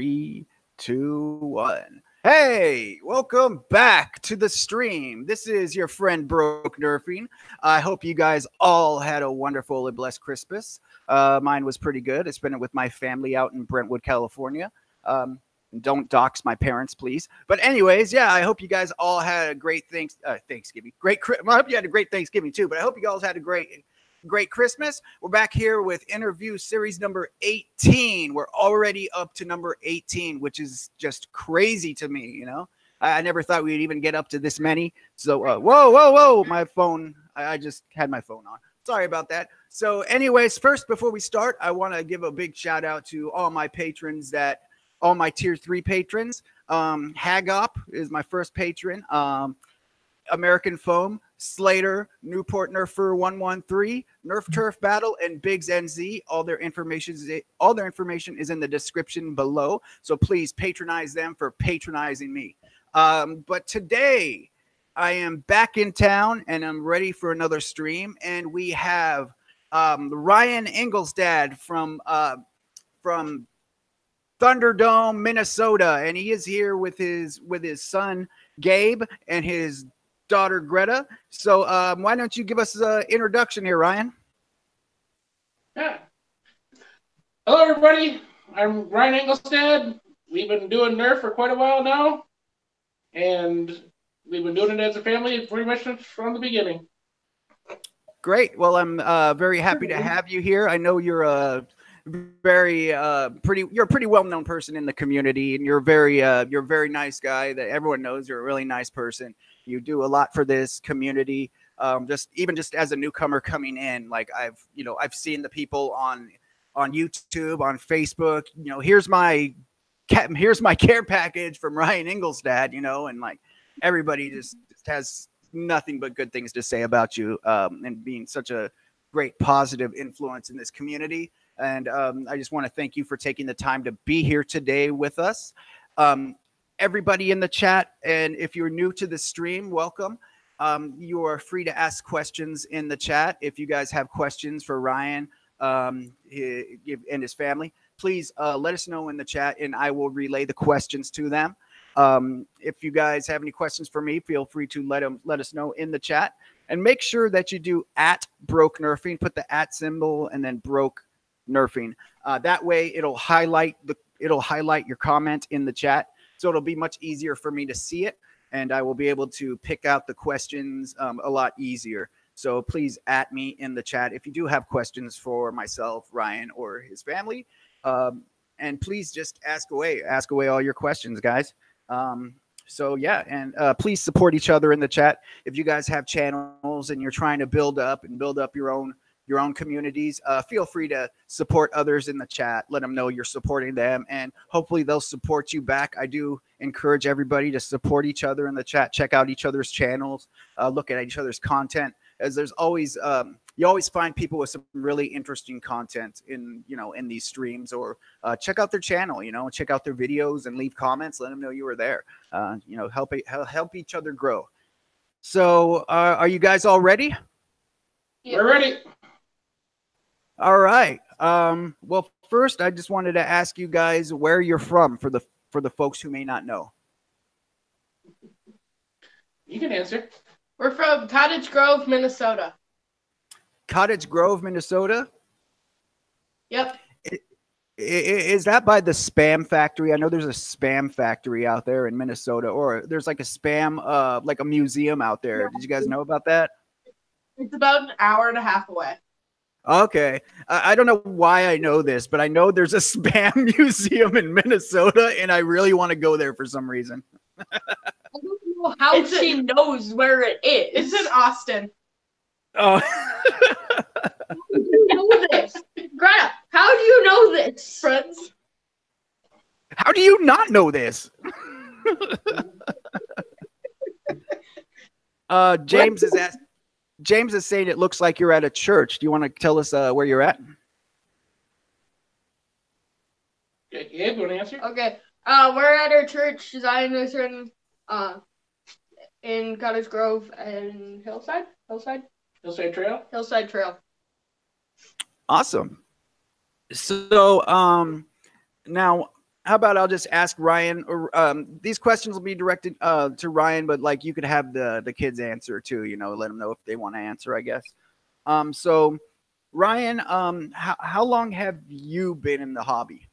3, 2, 1. Hey, welcome back to the stream. This is your friend Broke Nerfing. I hope you guys all had a wonderful and blessed Christmas. Mine was pretty good. I spent it with my family out in Brentwood, California. Don't dox my parents, please. But anyways, yeah, I hope you guys all had a great Thanksgiving. Well, I hope you had a great Thanksgiving too. But I hope you guys had a great Christmas. We're back here with interview series number 18. We're already up to number 18, which is just crazy to me. You know, I never thought we'd even get up to this many. So, whoa, my phone. I just had my phone on. Sorry about that. So anyways, first, before we start, I want to give a big shout out to all my patrons all my tier 3 patrons. Hagop is my first patron. American Foam, Slaedur, Newport Nerfer113, NerfTurfBattle, and BiggsNZ. All their information is in the description below. So please patronize them for patronizing me. But today I am back in town and I'm ready for another stream. And we have Ryan Engelstad from Thunderdome, Minnesota, and he is here with his son Gabe and his daughter Greta. So why don't you give us an introduction here, Ryan? Yeah. Hello, everybody. I'm Ryan Engelstad. We've been doing Nerf for quite a while now, and we've been doing it as a family pretty much from the beginning. Great. Well, I'm very happy to have you here. I know you're a pretty well-known person in the community, and you're a very nice guy that everyone knows. You're a really nice person. You do a lot for this community. Just as a newcomer coming in, like I've seen the people on YouTube, on Facebook. You know, here's my care package from Ryan Engelstad. You know, and like everybody just has nothing but good things to say about you, and being such a great positive influence in this community. And I just want to thank you for taking the time to be here today with us. Everybody in the chat, and if you're new to the stream, welcome. You are free to ask questions in the chat. If you guys have questions for Ryan and his family, please let us know in the chat, and I will relay the questions to them. If you guys have any questions for me, feel free to let us know in the chat. And make sure that you do @BrokeNerfing, put the @ symbol, and then Broke Nerfing. That way it'll highlight your comment in the chat, so it'll be much easier for me to see it, and I will be able to pick out the questions a lot easier. So please @ me in the chat if you do have questions for myself, Ryan, or his family, and please just ask away all your questions, guys. So yeah, and please support each other in the chat. If you guys have channels and you're trying to build up your own communities, feel free to support others in the chat. Let them know you're supporting them, and hopefully they'll support you back. I do encourage everybody to support each other in the chat. Check out each other's channels, look at each other's content, as there's always you always find people with some really interesting content in these streams, or check out their channel, check out their videos and leave comments. Let them know you were there. Help each other grow. So are you guys all ready? We're ready. All right. Well, first, I just wanted to ask you guys where you're from for the folks who may not know. You can answer. We're from Cottage Grove, Minnesota. Cottage Grove, Minnesota? Yep. Is that by the Spam Factory? I know there's a Spam Factory out there in Minnesota, or there's like a Spam, like a museum out there. Did you guys know about that? It's about an hour and a half away. Okay. I don't know why I know this, but I know there's a Spam museum in Minnesota, and I really want to go there for some reason. I don't know how she knows where it is. It's in Austin. Oh. How do you know this? Greta, how do you know this, friends? How do you not know this? James is saying it looks like you're at a church. Do you want to tell us where you're at? Yeah, you want to answer? Okay. We're at our church, Zion Lutheran, in Cottage Grove and Hillside Trail. Hillside Trail. Awesome. So, now how about I'll just ask Ryan, or these questions will be directed to Ryan, but like you could have the kids answer too, you know, let them know if they want to answer, I guess. So Ryan, how long have you been in the hobby?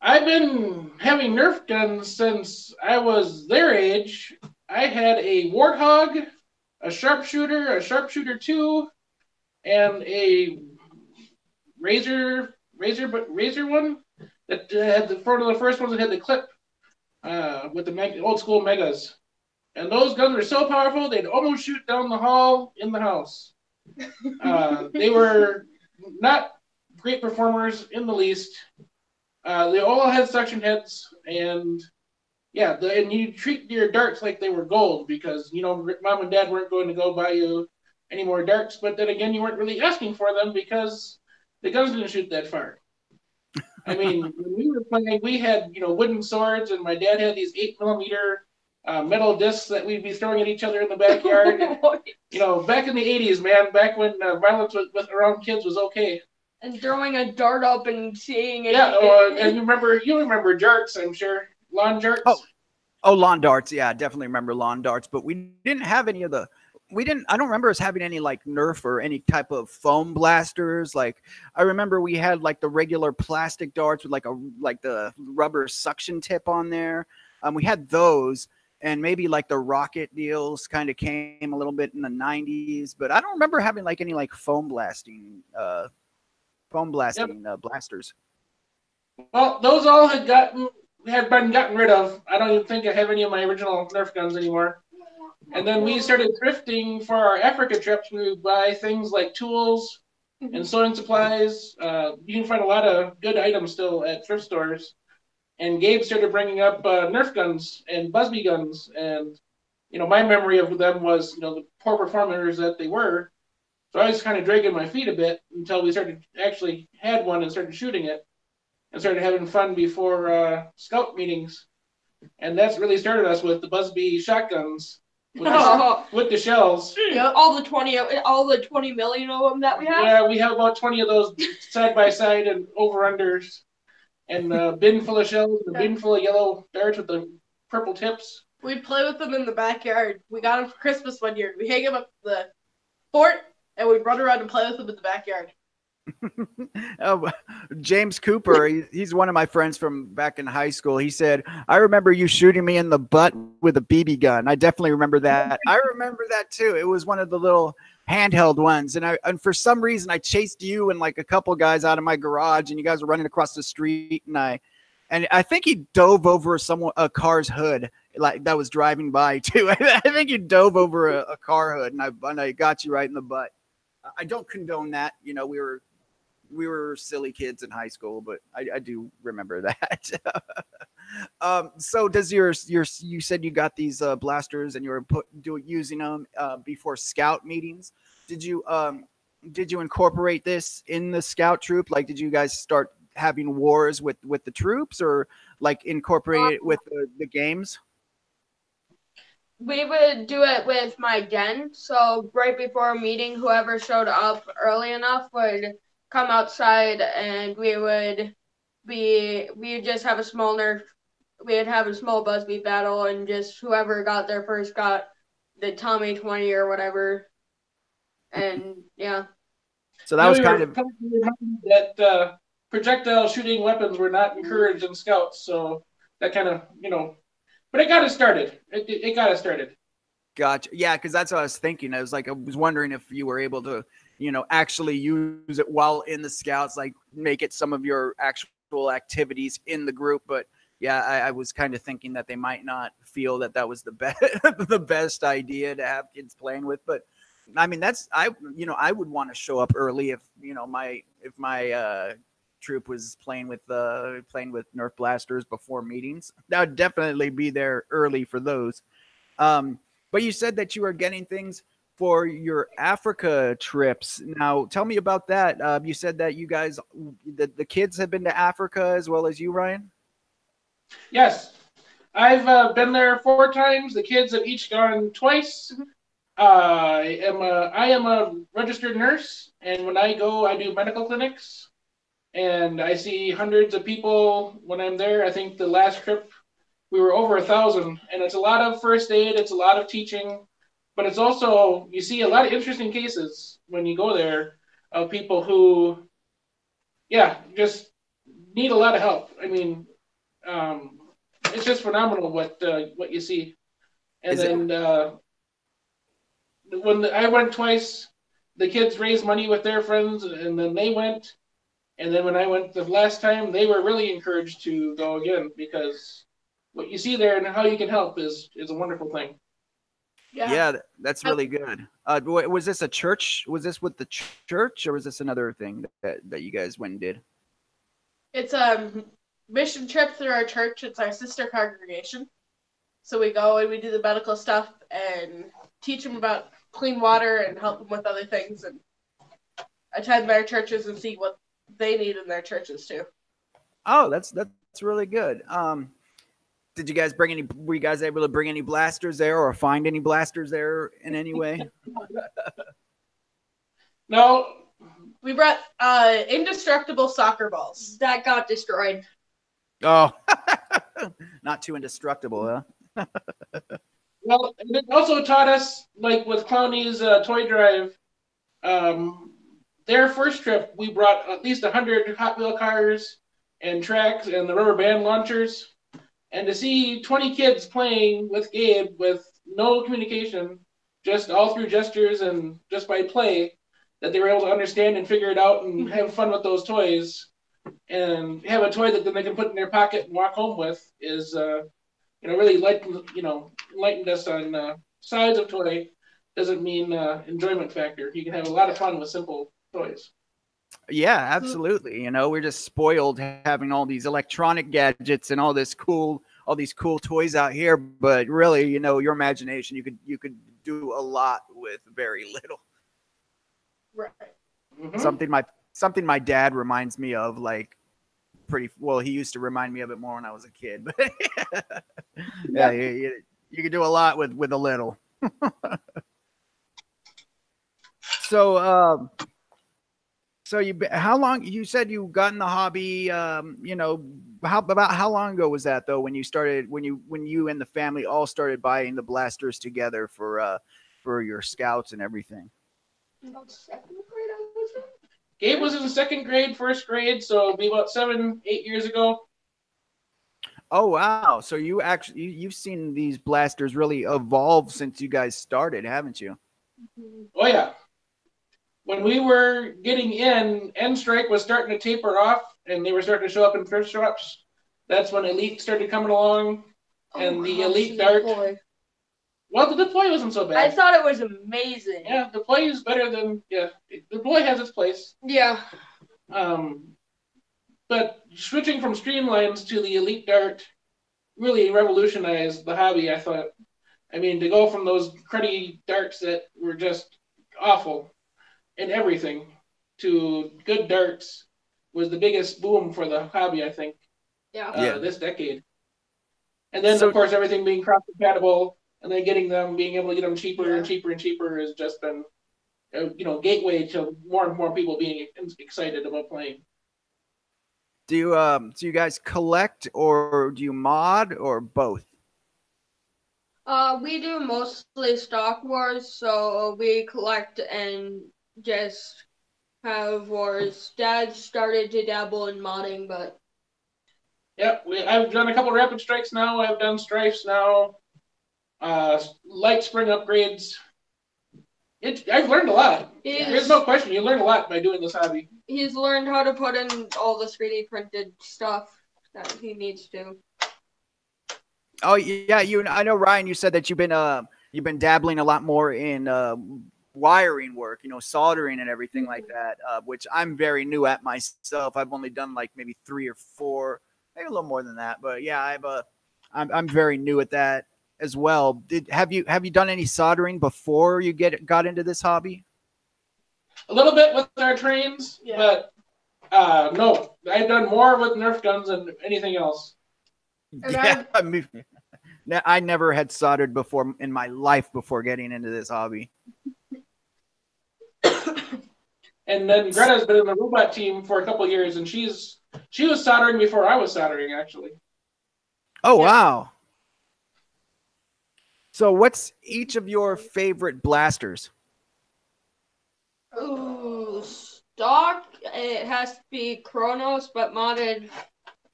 I've been having Nerf guns since I was their age. I had a Warthog, a Sharpshooter 2, and a Razor one that had one of the first ones that had the clip with the old school megas. And those guns were so powerful they'd almost shoot down the hall in the house. They were not great performers in the least. They all had suction heads, and yeah, and you treat your darts like they were gold because, you know, mom and dad weren't going to go buy you any more darts, but then again, you weren't really asking for them because the guns didn't shoot that far. I mean, when we were playing, we had, you know, wooden swords, and my dad had these 8mm metal discs that we'd be throwing at each other in the backyard. You know, back in the 80s, man, back when violence around kids was okay. And throwing a dart up and seeing it. Yeah, and you remember darts, I'm sure. Lawn darts. Oh, lawn darts. Yeah, I definitely remember lawn darts, but we didn't have any of the. I don't remember us having any like Nerf or any type of foam blasters. Like I remember we had like the regular plastic darts with like the rubber suction tip on there. We had those, and maybe like the rocket deals kind of came a little bit in the 90s, but I don't remember having like any like foam blasting blasters. Well, those all had been gotten rid of. I don't even think I have any of my original Nerf guns anymore. And then we started thrifting for our Africa trips. We would buy things like tools and sewing supplies. You can find a lot of good items still at thrift stores. And Gabe started bringing up Nerf guns and Busby guns. And, you know, my memory of them was, you know, the poor performers that they were. So I was kind of dragging my feet a bit until we actually had one and started shooting it and started having fun before scout meetings. And that's really started us with the Busby shotguns with the shells. Yeah, all the 20 million of them that we have. Yeah, we have about 20 of those side by side and over-unders. And a bin full of shells and a bin full of yellow darts with the purple tips. We'd play with them in the backyard. We got them for Christmas one year. We hang them up the fort, and we'd run around and play with them in the backyard. James Cooper, he's one of my friends from back in high school. He said, I remember you shooting me in the butt with a BB gun. I definitely remember that. I remember that too. It was one of the little handheld ones. And for some reason I chased you and like a couple guys out of my garage, and you guys were running across the street, and I think he dove over a car's hood like that was driving by too. I think you dove over a car hood, and I got you right in the butt. I don't condone that. You know, we were silly kids in high school, but I do remember that. So does you said you got these blasters and you were using them before scout meetings. Did you incorporate this in the scout troop? Like, did you guys start having wars with the troops, or like incorporate it with the games? We would do it with my den. So right before a meeting, whoever showed up early enough would come outside, and we would just have a small Nerf. We'd have a small Busby battle, and just whoever got there first got the Tommy 20 or whatever. And yeah. So that was kind of that projectile shooting weapons were not encouraged in scouts. So that kind of, you know, but it got us started. It got us started. Gotcha. Yeah, because that's what I was thinking. I was wondering if you were able to, you know, actually use it while in the scouts, like make it some of your actual activities in the group. But yeah, I was kind of thinking that they might not feel that was the best the best idea to have kids playing with. But I mean, I would want to show up early if, you know, my troop was playing with Nerf blasters before meetings. That would definitely be there early for those. But you said that you were getting things for your Africa trips. Now, tell me about that. You said that you guys, the kids have been to Africa as well as you, Ryan? Yes. I've been there 4 times. The kids have each gone twice. I am a registered nurse, and when I go, I do medical clinics. and I see hundreds of people when I'm there. I think the last trip we were over 1,000, and it's a lot of first aid, it's a lot of teaching, but it's also, you see a lot of interesting cases when you go there of people who, yeah, just need a lot of help. I mean, it's just phenomenal what you see. And when I went twice, the kids raised money with their friends, and then they went. And then when I went the last time, they were really encouraged to go again, because what you see there and how you can help is a wonderful thing. Yeah, that's really good. Was this a church? Was this with the church, or was this another thing that you guys went and did? It's a mission trip through our church. It's our sister congregation. So we go and we do the medical stuff and teach them about clean water and help them with other things, and attend their churches and see what they need in their churches too. Oh, that's really good. Did you guys bring any? Were you guys able to bring any blasters there, or find any blasters there in any way? No, we brought indestructible soccer balls that got destroyed. Oh, not too indestructible, huh? Well, it also taught us, like with Clowney's toy drive, their first trip, we brought at least 100 Hot Wheel cars and tracks and the rubber band launchers. And to see 20 kids playing with Gabe with no communication, just all through gestures and just by play, that they were able to understand and figure it out and have fun with those toys, and have a toy that then they can put in their pocket and walk home with is, really enlightened us on size of toy doesn't mean enjoyment factor. You can have a lot of fun with simple toys. Yeah, absolutely. We're just spoiled having all these electronic gadgets and all these cool toys out here. But really, your imagination, you could do a lot with very little. Right. Mm-hmm. Something my dad reminds me of, like, pretty well. He used to remind me of it more when I was a kid. But yeah, you could do a lot with a little. So how long, you said you got in the hobby, how long ago was that, though, when you and the family all started buying the blasters together for your scouts and everything? About 2nd grade, I was in. Gabe was in 2nd grade, 1st grade, so it'll be about 7-8 years ago. Oh, wow. So you've seen these blasters really evolve since you guys started, haven't you? Oh, yeah. When we were getting in, N Strike was starting to taper off, and they were starting to show up in thrift shops. That's when Elite started coming along, and the Elite Dart. Well, the deploy wasn't so bad. I thought it was amazing. Yeah, the deploy is better than, the deploy has its place. Yeah. But switching from Streamlines to the Elite Dart really revolutionized the hobby, I thought. I mean, to go from those cruddy darts that were just awful in everything to good darts was the biggest boom for the hobby, I think, this decade. And then, of course, everything being cross-compatible, and then being able to get them cheaper and cheaper and cheaper has just been, gateway to more and more people being excited about playing. Do you guys collect, or do you mod, or both? We do mostly Stock Wars, so we collect and just have wars. Dad started to dabble in modding, but I've done a couple Rapid Strikes now. I've done Strifes now. Light Spring upgrades. I've learned a lot. There's no question. You learn a lot by doing this hobby. He's learned how to put in all the 3D printed stuff that he needs to. Oh yeah, I know, Ryan. You said that you've been dabbling a lot more in wiring work, soldering and everything like that, which I'm very new at myself. I've only done like maybe 3 or 4, maybe a little more than that. But yeah, I'm very new at that as well. Have you done any soldering before you got into this hobby? A little bit with our trains, but no, I've done more with Nerf guns than anything else. I never had soldered before in my life before getting into this hobby. And then Greta's been in the robot team for a couple years, and she was soldering before I was soldering, actually. Oh, wow. So what's each of your favorite blasters? Ooh, stock. It has to be Kronos, but modded.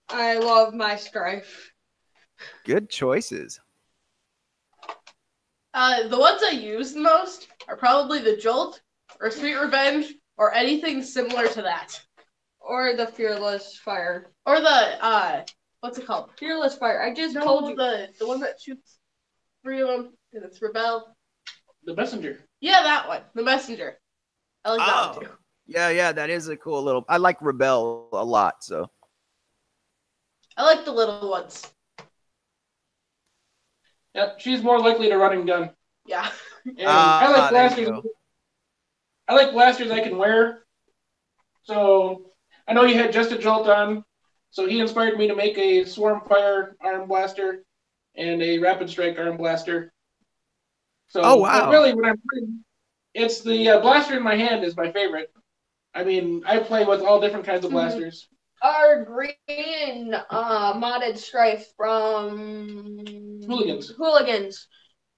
I love my Strife. Good choices. The ones I use the most are probably the Jolt or Sweet Revenge or anything similar to that. Or the Fearless Fire. Or the what's it called? Fearless Fire. I just told you. The one that shoots 3 of them and it's Rebel. The Messenger. Yeah, that one. The Messenger. I like that one too. Yeah, that is a cool little. I like Rebel a lot, so. I like the little ones. Yep, she's more likely to run and gun. Yeah. And I like blasters. I like blasters I can wear. So I know you had Justin Jolt on, so he inspired me to make a Swarm Fire arm blaster and a Rapid Strike arm blaster. So, oh wow! But really, when I'm playing, it's the blaster in my hand is my favorite. I mean, I play with all different kinds of blasters. Our green modded Strife from Hooligans.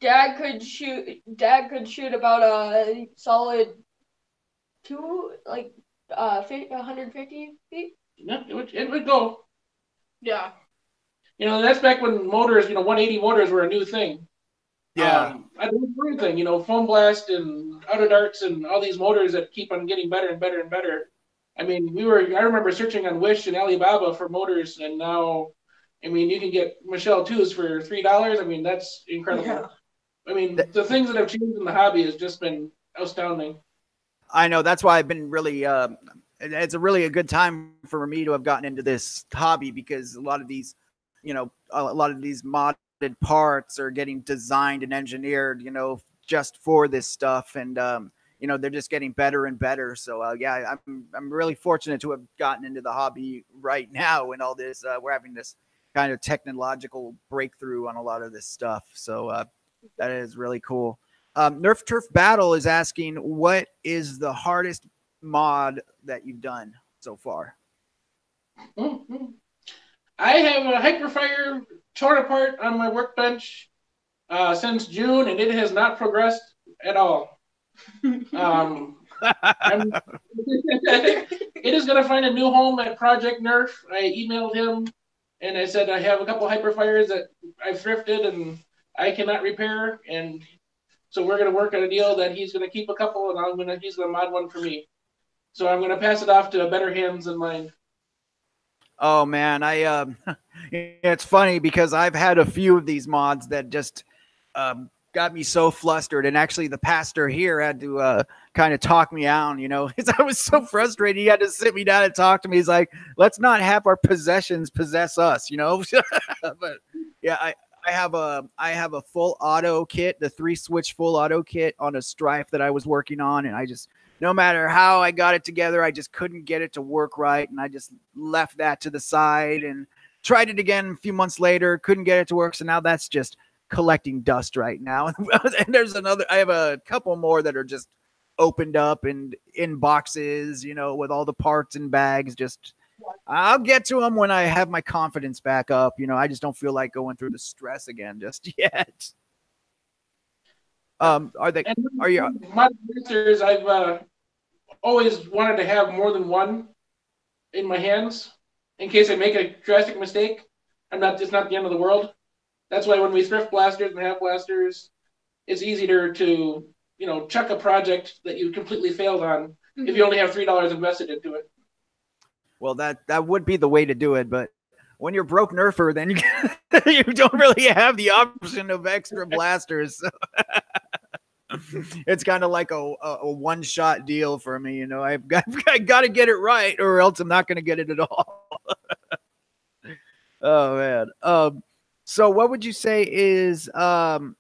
Dad could shoot about a solid 150 feet. Yeah, it would go. Yeah. You know, that's back when motors, 180 motors were a new thing. Yeah. I do everything, Foam Blast and Auto Darts and all these motors that keep on getting better and better and better. I mean, I remember searching on Wish and Alibaba for motors, and now, I mean, you can get Michelle 2s for $3. I mean, that's incredible. Yeah. I mean, the things that have changed in the hobby has just been astounding. I know. That's why I've been really, it's a good time for me to have gotten into this hobby, because a lot of these, modded parts are getting designed and engineered, just for this stuff. And, they're just getting better and better. So, I'm really fortunate to have gotten into the hobby right now, and all this, we're having this kind of technological breakthrough on a lot of this stuff. So, that is really cool. NerfTurfBattle is asking, what is the hardest mod that you've done so far? Mm-hmm. I have a Hyperfire torn apart on my workbench since June, and it has not progressed at all. It is going to find a new home at Project Nerf. I emailed him, and I said I have a couple Hyperfires that I've thrifted and I cannot repair, and so we're going to work on a deal that he's going to keep a couple, and he's going to mod one for me. So I'm going to pass it off to better hands than mine. Oh man, it's funny because I've had a few of these mods that just got me so flustered, and actually the pastor here had to kind of talk me down, because I was so frustrated. He had to sit me down and talk to me. He's like, let's not have our possessions possess us, But yeah, I have a full auto kit, the 3-switch full auto kit on a Strife that I was working on, and I just, no matter how I got it together, I just couldn't get it to work right, and I just left that to the side and tried it again a few months later, couldn't get it to work, so now that's just collecting dust right now. And I have a couple more that are just opened up and in boxes, with all the parts and bags. Just, I'll get to them when I have my confidence back up. I just don't feel like going through the stress again just yet. My boosters, I've always wanted to have more than one in my hands in case I make a drastic mistake. It's not the end of the world. That's why when we thrift blasters and have blasters, it's easier to chuck a project that you completely failed on if you only have $3 invested into it. Well, that would be the way to do it, but when you're broke Nerfer, then you don't really have the option of extra blasters. So it's kind of like a one-shot deal for me, I've got to get it right, or else I'm not going to get it at all. Oh man. So what would you say is your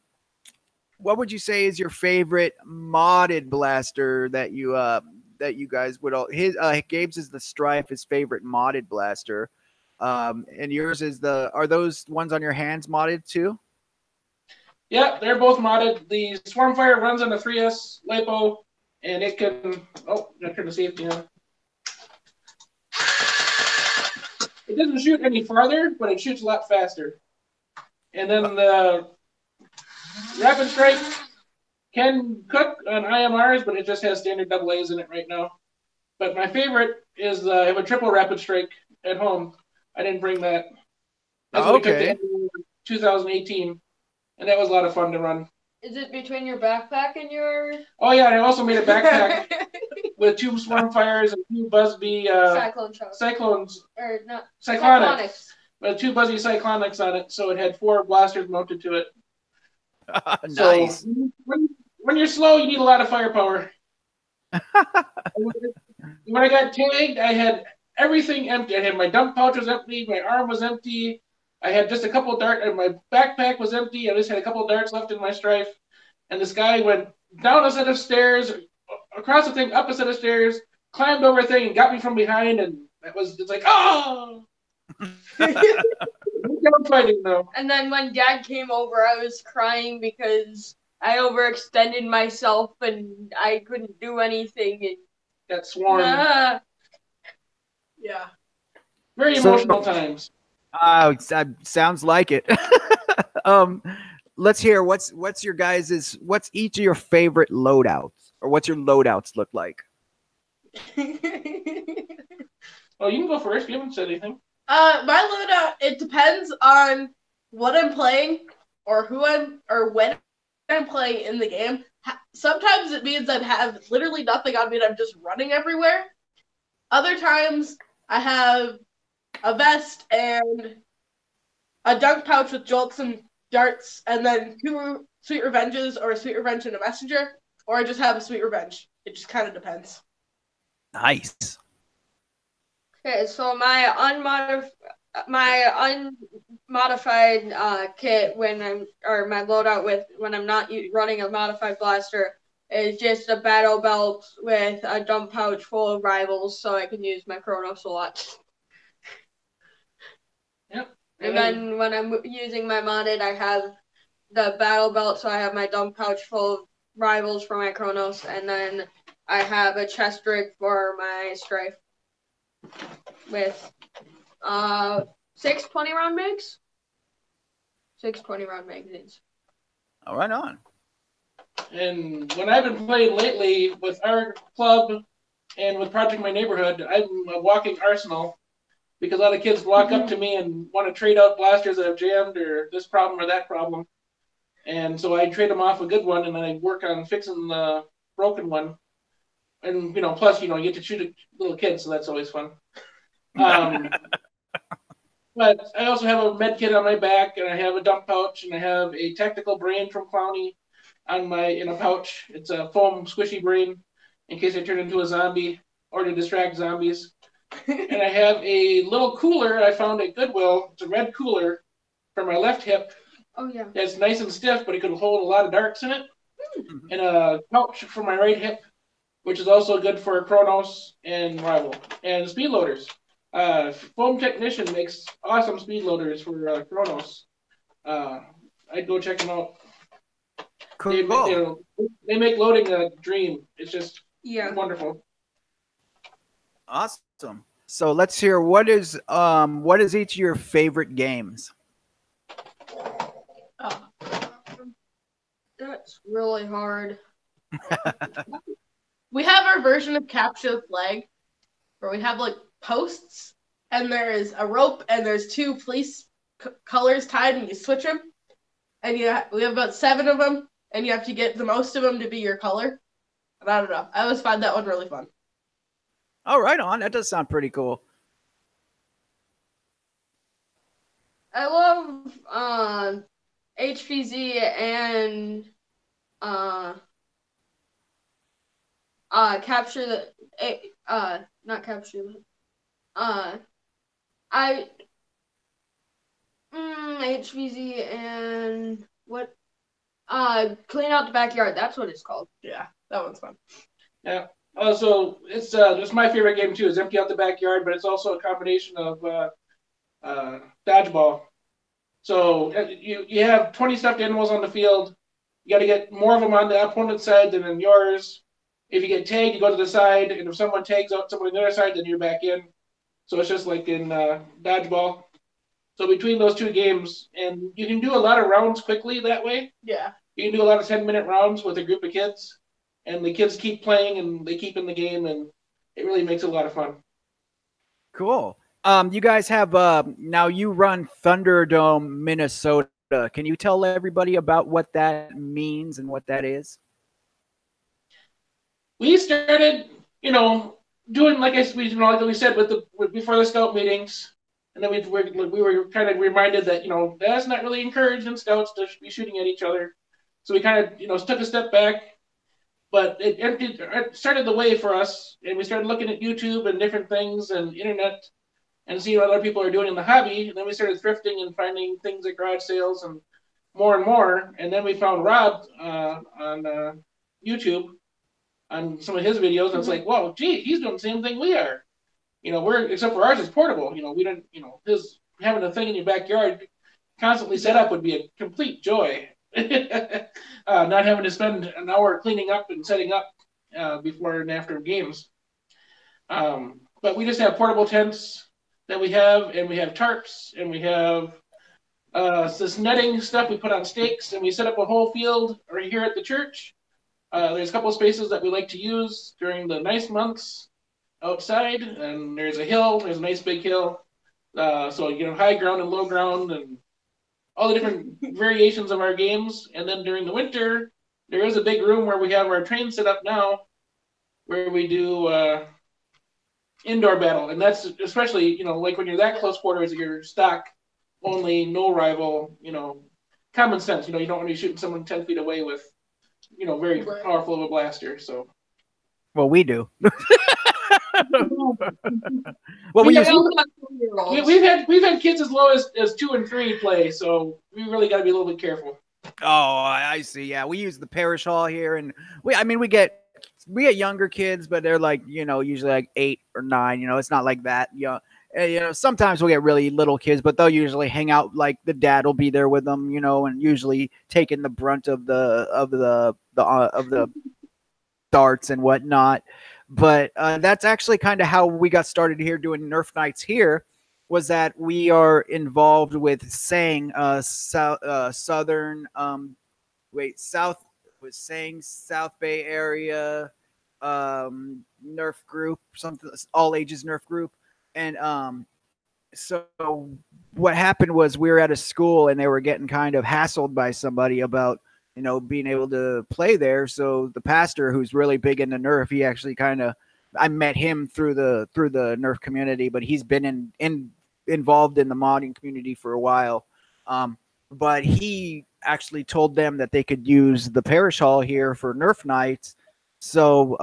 favorite modded blaster that you guys would all? Gabe's is the Strife, his favorite modded blaster, and yours is are those ones on your hands modded too? Yeah, they're both modded. The Swarmfire runs on the 3S LiPo. and it can. Oh, I'm turn the safety on. It doesn't shoot any farther, but it shoots a lot faster. And then the Rapid Strike can cook on IMRs, but it just has standard AA's in it right now. But my favorite is I have a triple Rapid Strike at home. I didn't bring that. That's what we took to 2018, and that was a lot of fun to run. Is it between your backpack and your? Oh yeah, and I also made a backpack with 2 Swarm Fires and 2 Buzzbee Cyclones. Or not. Cyclonics. With 2 Buzzy Cyclonics on it, so it had 4 blasters mounted to it. Nice. So when you're slow, you need a lot of firepower. When I got tagged, I had everything empty. I had my dump pouch was empty, my arm was empty. I had just a couple of darts, and my backpack was empty. I just had a couple of darts left in my strife. And this guy went down a set of stairs, across the thing, up a set of stairs, climbed over a thing, and got me from behind. And it's like, oh! Fighting, though. And then when Dad came over, I was crying because I overextended myself and I couldn't do anything. And got swarmed. Yeah. Very emotional times. Sounds like it. Let's hear what's your guys's, what's each of your favorite loadouts, or what's your loadouts look like? Well, you can go first. You haven't said anything. My loadout, it depends on what I'm playing or when I'm playing in the game. Sometimes it means I have literally nothing on me and I'm just running everywhere. Other times I have a vest and a dunk pouch with jolts and darts, and then 2 Sweet Revenges, or a Sweet Revenge and a Messenger, or I just have a Sweet Revenge. It just kind of depends. Nice. Okay, so my unmodified kit my loadout when I'm not running a modified blaster is just a battle belt with a dump pouch full of rivals, so I can use my Chronos a lot. Yep. And then when I'm using my modded, I have the battle belt, so I have my dump pouch full of rivals for my Chronos, and then I have a chest rig for my Strife with 6 20-round mags. 6 20-round magazines. All right, on. And when I've been playing lately with our club and with Project My Neighborhood, I'm a walking arsenal, because a lot of kids walk up to me and want to trade out blasters that have jammed or this problem or that problem. And so I trade them off a good one, and then I work on fixing the broken one. And, plus, you get to shoot a little kid, so that's always fun. But I also have a med kit on my back, and I have a dump pouch, and I have a tactical brain from Clowney in a pouch. It's a foam squishy brain in case I turn into a zombie or to distract zombies. And I have a little cooler I found at Goodwill. It's a red cooler for my left hip. Oh, yeah. It's nice and stiff, but it can hold a lot of darts in it. And a pouch for my right hip, which is also good for Chronos and Rival. And speed loaders. Foam Technician makes awesome speed loaders for Chronos. I'd go check them out. Cool. They make loading a dream. It's just wonderful. Awesome. So let's hear what is each of your favorite games? That's really hard. We have our version of Capture the Flag, where we have posts, and there's a rope, and there's 2 police colors tied, and you switch them. And we have about 7 of them, and you have to get the most of them to be your color. And I don't know. I always find that one really fun. Oh, right on. That does sound pretty cool. I love HVZ and capture the not capture HVZ and what clean out the backyard. That's what it's called. Yeah, that one's fun. Yeah. So it's just my favorite game too. Is Empty Out the Backyard, but it's also a combination of dodgeball. So you have 20 stuffed animals on the field. You got to get more of them on the opponent's side than in yours. if you get tagged, you go to the side, and if someone tags out someone on the other side, then you're back in. So it's just like in dodgeball. So between those two games, and you can do a lot of rounds quickly that way. Yeah. You can do a lot of 10-minute rounds with a group of kids, and the kids keep playing and they keep in the game, and it really makes it a lot of fun. Cool. You guys have now you run Thunderdome, Minnesota. Can you tell everybody about what that means and what that is? We started, doing like we said before the scout meetings, and then we were kind of reminded that that's not really encouraged in scouts to be shooting at each other. So we kind of took a step back, but it started the way for us, and we started looking at YouTube and different things and internet, and seeing what other people are doing in the hobby. And then we started thrifting and finding things at garage sales and more. And then we found Rob on YouTube on some of his videos, and it's like, whoa, gee, he's doing the same thing we are. Except for ours is portable. We don't, his having a thing in your backyard constantly set up would be a complete joy. Not having to spend an hour cleaning up and setting up before and after games. But we just have portable tents that we have, and we have tarps, and we have this netting stuff we put on stakes, and we set up a whole field right here at the church. There's a couple of spaces that we like to use during the nice months outside, and there's a hill. There's a nice big hill. So high ground and low ground, and all the different variations of our games. And then during the winter, there is a big room where we have our train set up now, where we do indoor battle. And that's especially, like when you're that close quarters, you're stock only, no rival, common sense. You don't want to be shooting someone 10 feet away with, very powerful of a blaster. So, well, we do. Well, we've had kids as low as 2 and 3 play, so we really got to be a little bit careful. Oh, I see. Yeah, we use the parish hall here, and we get younger kids, but they're like usually like 8 or 9. It's not like that. Sometimes we'll get really little kids, but they'll usually hang out. Like the dad will be there with them, and usually taking the brunt of the darts and whatnot. But that's actually kind of how we got started here doing Nerf nights here, was that we are involved with South Bay area Nerf group, something, all ages Nerf group. And so what happened was we were at a school and they were getting kind of hassled by somebody about being able to play there. So the pastor, who's really big into Nerf, he actually I met him through the Nerf community, but he's been involved in the modding community for a while. But he actually told them that they could use the parish hall here for Nerf nights. So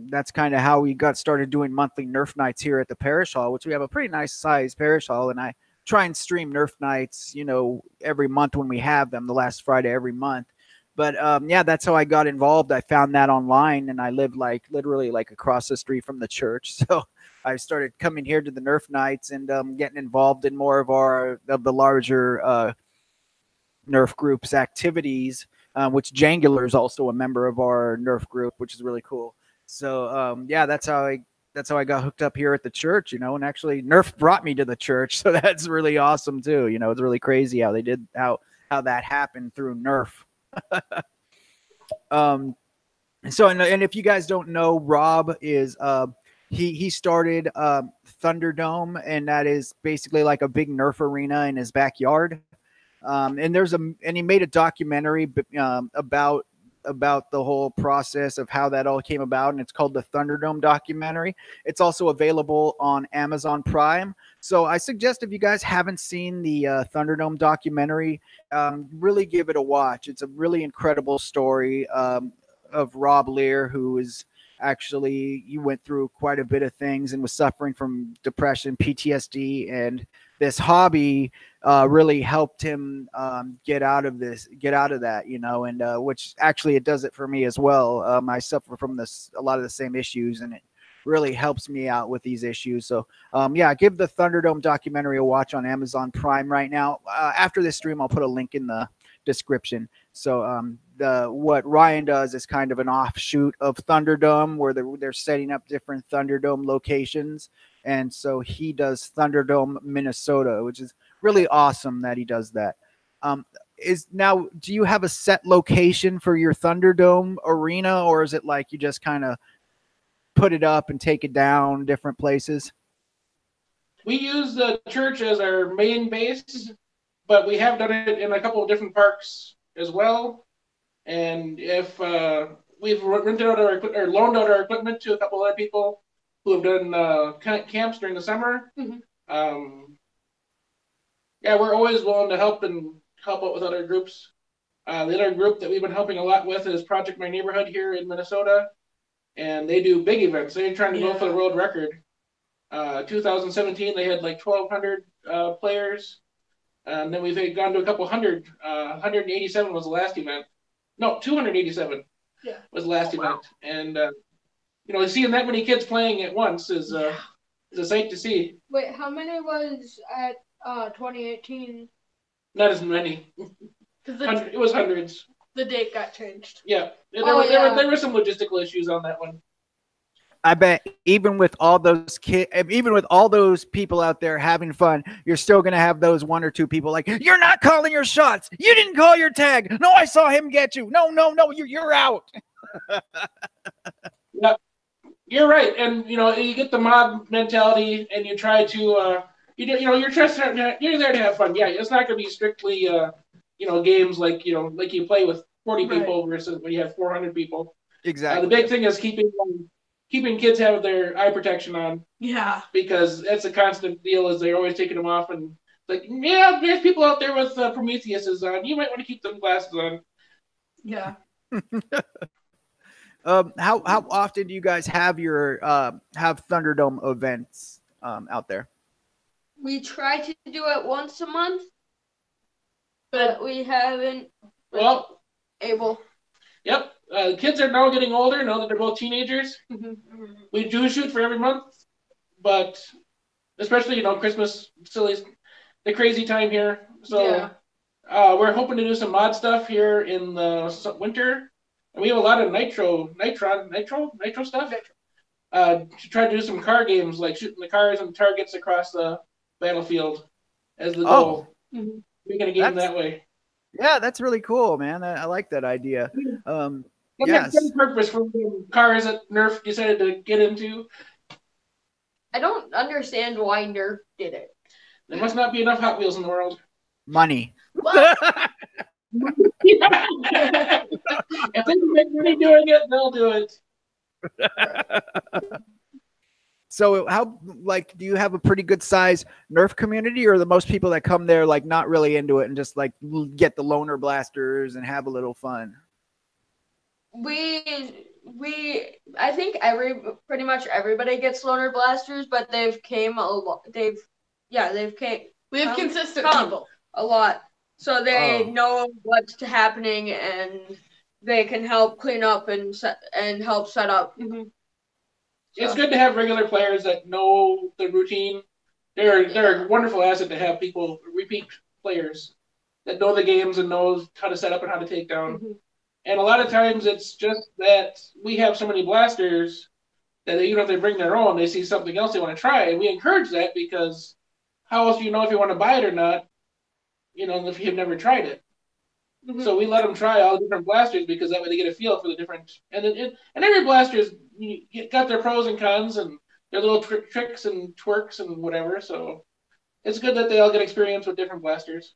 that's kind of how we got started doing monthly Nerf nights here at the parish hall, which we have a pretty nice size parish hall. And I try and stream Nerf nights, every month when we have them, the last Friday every month. But yeah, that's how I got involved. I found that online, and I lived literally across the street from the church. So I started coming here to the Nerf nights and getting involved in more of the larger Nerf group's activities, which Jangular is also a member of our Nerf group, which is really cool. So yeah, that's how I got hooked up here at the church, and actually Nerf brought me to the church. So that's really awesome too. It's really crazy how they did how that happened through Nerf. So and if you guys don't know, Rob is he started Thunderdome, and that is basically like a big Nerf arena in his backyard. And he made a documentary about the whole process of how that all came about, and it's called the Thunderdome documentary. It's also available on Amazon Prime. So I suggest, if you guys haven't seen the Thunderdome documentary, really give it a watch. It's a really incredible story of Rob Lear, who is actually, he went through quite a bit of things and was suffering from depression, PTSD, and this hobby really helped him get out of that, and which actually it does it for me as well. I suffer from a lot of the same issues, and it really helps me out with these issues. So yeah, give the Thunderdome documentary a watch on Amazon Prime right now. After this stream, I'll put a link in the description. So what Ryan does is kind of an offshoot of Thunderdome, where they're setting up different Thunderdome locations. And so he does Thunderdome, Minnesota, which is really awesome that he does that. Do you have a set location for your Thunderdome arena, or is it like you just kind of put it up and take it down different places? We use the church as our main base, but we have done it in a couple of different parks as well. And if we've rented out or loaned out our equipment to a couple other people who have done camps during the summer. Mm-hmm. Yeah, we're always willing to help out with other groups. The other group that we've been helping a lot with is Project My Neighborhood here in Minnesota, and they do big events. They're trying to go for the world record. 2017, they had like 1,200 players, and then we've gone to a couple hundred. 187 was the last event. No, 287 was the last event. And seeing that many kids playing at once is a sight to see. Wait, how many was at 2018? Not as many. It was hundreds. The date got changed. Yeah, there were some logistical issues on that one. I bet even with all those people out there having fun, you're still going to have those one or two people like, you're not calling your shots. You didn't call your tag. No, I saw him get you. No, you're out. Yeah, you're right. And, you get the mob mentality and you try to, you're there to have fun. Yeah, it's not going to be strictly, games like you play with 40 people versus when you have 400 people. Exactly. The big thing is keeping kids have their eye protection on. Yeah. Because that's a constant deal, is they're always taking them off, and like, yeah, there's people out there with Prometheuses on. You might want to keep them glasses on. Yeah. How often do you guys have your have Thunderdome events out there? We try to do it once a month, but we haven't been able. Yep. Kids are now getting older, now that they're both teenagers. Mm-hmm. We do shoot for every month, but especially, Christmas still is the crazy time here. So we're hoping to do some mod stuff here in the winter. And we have a lot of nitro stuff. To try to do some car games, like shooting the cars and targets across the battlefield as the goal. Mm-hmm. Making a game that way. Yeah, that's really cool, man. I like that idea. Yes. That's purpose for the cars that Nerf decided to get into. I don't understand why Nerf did it. There must not be enough Hot Wheels in the world. Money. If they can make money doing it, they'll do it. So do you have a pretty good size Nerf community, or the most people that come there like not really into it and just like get the loner blasters and have a little fun? I think pretty much everybody gets loner blasters, but we have consistent people a lot, so they know what's happening and they can help clean up and help set up. Mm-hmm. It's good to have regular players that know the routine. They're a wonderful asset to have repeat players that know the games and knows how to set up and how to take down. Mm-hmm. And a lot of times it's just that we have so many blasters that even if they bring their own, they see something else they want to try. And we encourage that, because how else do you know if you want to buy it or not, if you've never tried it? Mm-hmm. So we let them try all the different blasters, because that way they get a feel for the different. And every blaster's got their pros and cons and their little tricks and twerks and whatever. So it's good that they all get experience with different blasters.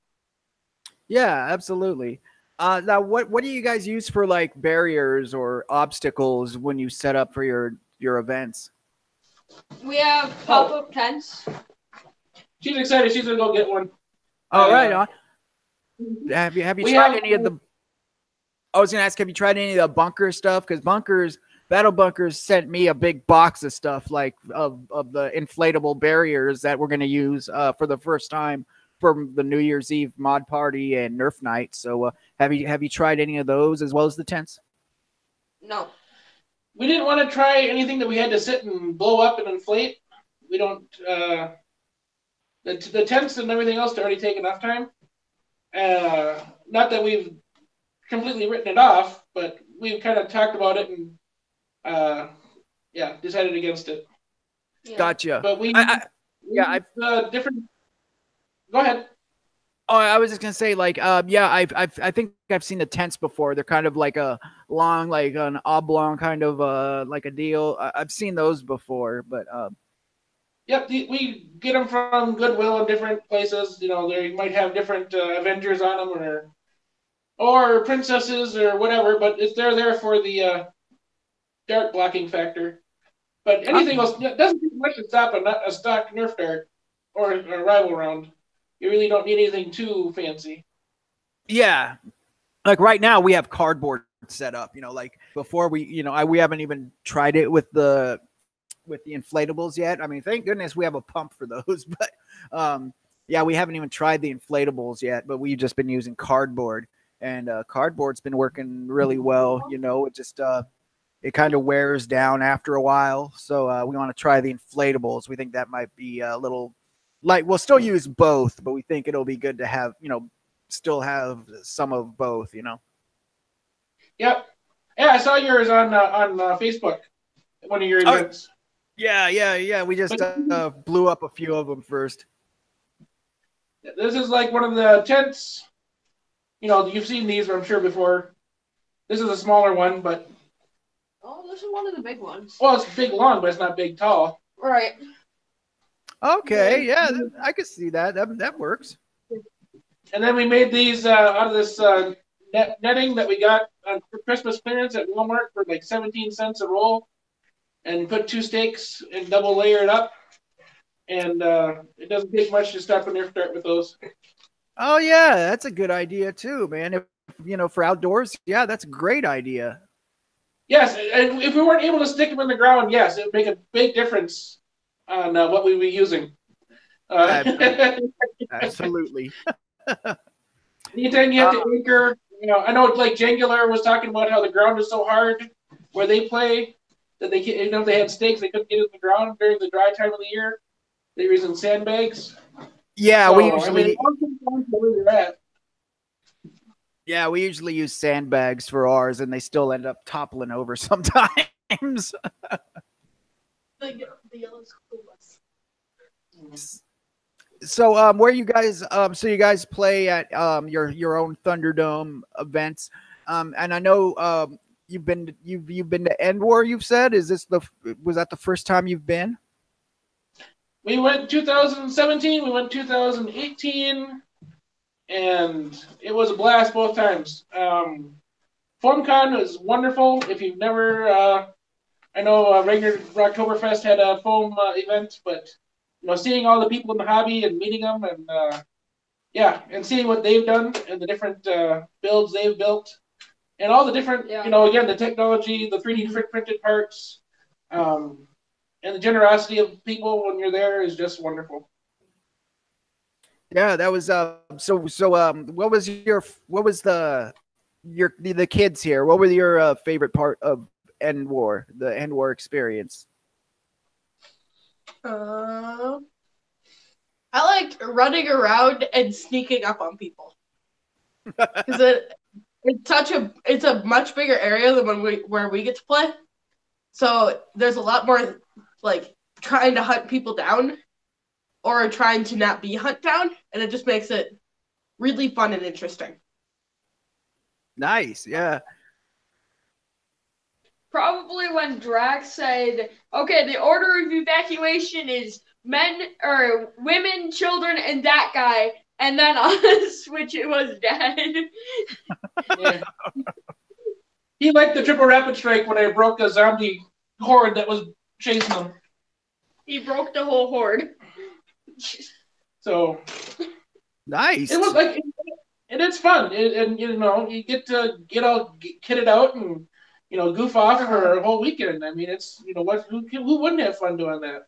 Yeah, absolutely. Now, what do you guys use for like barriers or obstacles when you set up for your events? We have pop-up tents. She's excited. She's gonna go get one. All right. Have you tried any of the? I was gonna ask, have you tried any of the bunker stuff? Because Battle Bunkers sent me a big box of stuff, like of the inflatable barriers that we're gonna use for the first time for the New Year's Eve mod party and Nerf night. So have you tried any of those as well as the tents? No. We didn't want to try anything that we had to sit and blow up and inflate. We don't. The tents and everything else to already take enough time. Not that we've completely written it off, but we've kind of talked about it and decided against it. Yeah. Gotcha. But different. Go ahead. Oh, I was just gonna say, like, I think I've seen the tents before. They're kind of like a long, like an oblong kind of like a deal. I've seen those before, but Yep, we get them from Goodwill in different places. You know, they might have different Avengers on them or princesses or whatever, but they're there for the dart blocking factor. But anything else doesn't take much to stop a stock Nerf dart or a rival round. You really don't need anything too fancy. yeah, like right now we have cardboard set up. You know, like before we haven't even tried it with the inflatables yet. I mean, thank goodness we have a pump for those, but yeah, we haven't even tried the inflatables yet. But we've just been using cardboard, and cardboard's been working really well. You know, it just it kind of wears down after a while. So we want to try the inflatables. We think that might be a little like, we'll still use both, but we think it'll be good to have, still have some of both, Yep. Yeah, I saw yours on Facebook, one of your events. Yeah. We just blew up a few of them first. This is like one of the tents. You know, you've seen these, I'm sure, before. This is a smaller one, but... Oh, this is one of the big ones. Well, it's big long, but it's not big tall. Right. Okay, yeah, I could see that. That works. And then we made these out of this netting that we got on Christmas clearance at Walmart for like 17 cents a roll, and put 2 stakes and double layer it up. And it doesn't take much to stop a Nerf dart with those. Oh yeah, that's a good idea too, man. If for outdoors, yeah, that's a great idea. Yes, and if we weren't able to stick them in the ground, yes, it would make a big difference on what we were using. Absolutely. Anytime you have to anchor, I know like Jangular was talking about how the ground is so hard where they play that they can't, if they had stakes, they couldn't get in the ground during the dry time of the year. They were using sandbags. Yeah, so, we usually. Yeah, we usually use sandbags for ours, and they still end up toppling over sometimes. The yellow school bus. So, where you guys? So you guys play at your own Thunderdome events, and I know you've been to End War. You've said, was that the first time you've been? We went 2017. We went 2018. And it was a blast both times. FormCon was wonderful. If you've never, I know regular Rocktoberfest had a foam event, but seeing all the people in the hobby and meeting them, and and seeing what they've done and the different builds they've built, and all the different, again, the technology, the 3D printed parts, and the generosity of people when you're there is just wonderful. Yeah, that was what was the kids here? What were your favorite part of End War, the End War experience? I liked running around and sneaking up on people. Because it's a much bigger area than where we get to play. So there's a lot more like trying to hunt people down or trying to not be hunt down, and it just makes it really fun and interesting. Nice, yeah. Probably when Drax said, okay, the order of evacuation is men or women, children, and that guy, and then on the switch it was Dad. Yeah. He liked the triple rapid strike when I broke a zombie horde that was chasing them. He broke the whole horde. So nice. It was like, and it's fun, and you get to get all kitted out and goof off for a whole weekend. I mean, it's who wouldn't have fun doing that?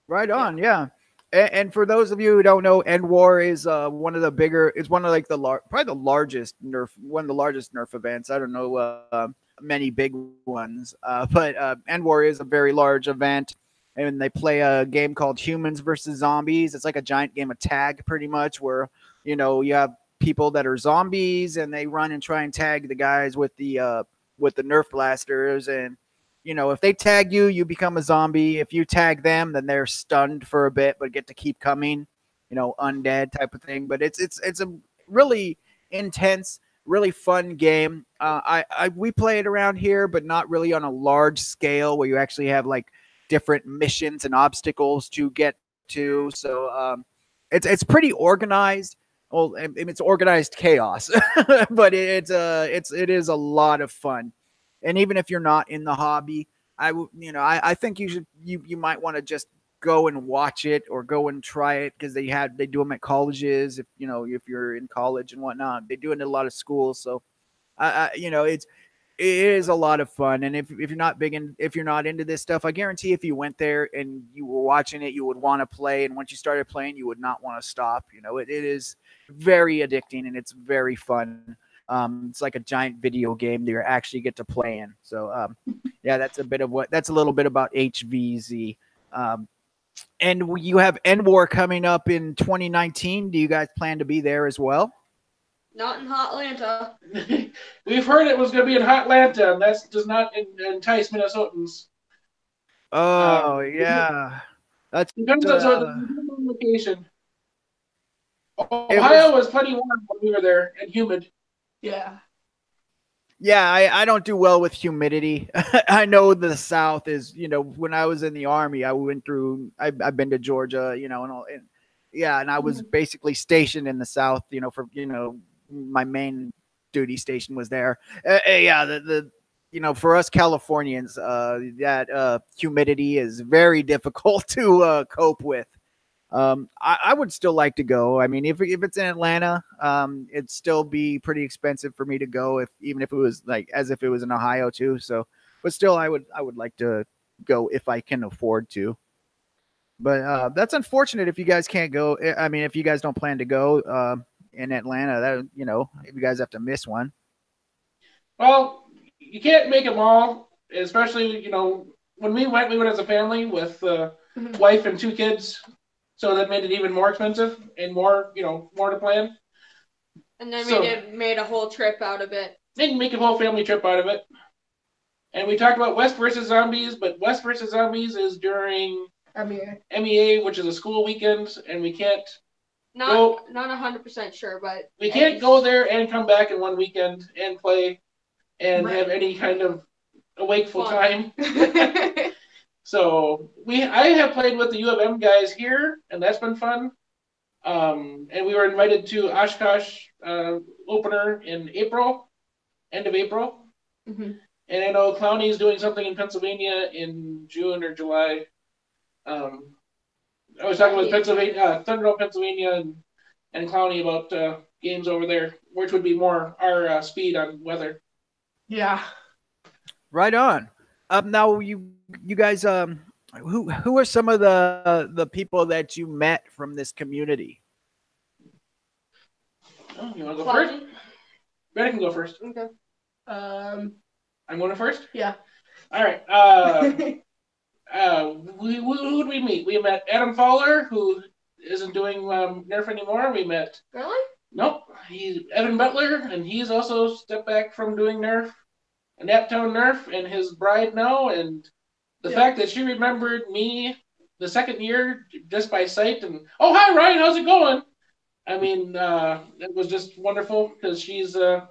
Right on, yeah. And for those of you who don't know, End War is one of the bigger. It's one of like probably the largest Nerf events. I don't know many big ones, but End War is a very large event. And they play a game called Humans versus Zombies. It's like a giant game of tag, pretty much, where you have people that are zombies, and they run and try and tag the guys with the Nerf blasters. And you know, if they tag you, you become a zombie. If you tag them, then they're stunned for a bit, but get to keep coming. You know, undead type of thing. But it's a really intense, really fun game. We play it around here, but not really on a large scale where you actually have like different missions and obstacles to get to. So it's pretty organized. Well, it's organized chaos, but it is a lot of fun. And even if you're not in the hobby, I think you might want to just go and watch it or go and try it, because they do them at colleges. If you're in college and whatnot, they do it in a lot of schools. So it is a lot of fun. And if you're not if you're not into this stuff, I guarantee if you went there and you were watching it, you would want to play. And once you started playing, you would not want to stop. It is very addicting and it's very fun. It's like a giant video game that you actually get to play in. So that's a little bit about HVZ. And you have End War coming up in 2019. Do you guys plan to be there as well? Not in Hotlanta. We've heard it was going to be in Hotlanta, and that does not entice Minnesotans. Oh, yeah. That's depends on the location. Ohio was plenty warm when we were there and humid. Yeah. Yeah, I don't do well with humidity. I know the South is, when I was in the Army, I've been to Georgia, and I was basically stationed in the South, for, my main duty station was there. For us Californians, that humidity is very difficult to cope with. I would still like to go. I mean, if it's in Atlanta, it'd still be pretty expensive for me to go, even if it was as if it was in Ohio too. So, but still, I would like to go if I can afford to. But that's unfortunate if you guys can't go. I mean, if you guys don't plan to go in Atlanta, that if you guys have to miss one. Well, you can't make them all, especially when we went as a family with wife and 2 kids. So that made it even more expensive and more to plan. And then made a whole trip out of it. Didn't make a whole family trip out of it. And we talked about West versus Zombies, but West versus Zombies is during MEA, which is a school weekend, and we can't not 100% sure, but we can't go there and come back in one weekend and play and have any kind of wakeful time. So I have played with the U of M guys here, and that's been fun. And we were invited to Oshkosh opener in April, end of April. Mm-hmm. And I know Clowney is doing something in Pennsylvania in June or July. I was talking with Thunderdome, Pennsylvania, and Clowney about games over there, which would be more our speed on weather. Yeah. Right on. Now you guys, who are some of the people that you met from this community? Oh, you want to go first? Brett can go first. Okay. I'm going first? Yeah. All right. Who did we meet? We met Adam Fowler, who isn't doing Nerf anymore. We met. Really? Nope. He's Evan Butler, and he's also stepped back from doing Nerf. Naptown Nerf and his bride now, and the fact that she remembered me the second year just by sight, and hi Ryan, how's it going? I mean, it was just wonderful because she's a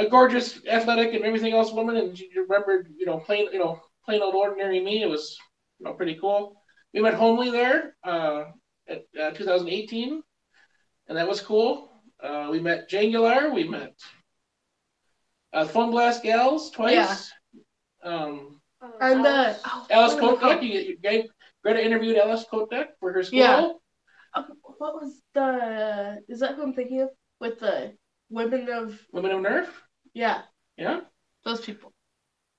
gorgeous, athletic, and everything else woman, and she remembered plain old ordinary me. It was pretty cool. We met Homely there at 2018, and that was cool. We met Jangular. We met Fun Blast Gals twice. Yeah. And Alice Kotek. Greta interviewed Alice Kotek for her school. Yeah. What was is that who I'm thinking of? With the Women of Nerf? Yeah. Yeah. Those people.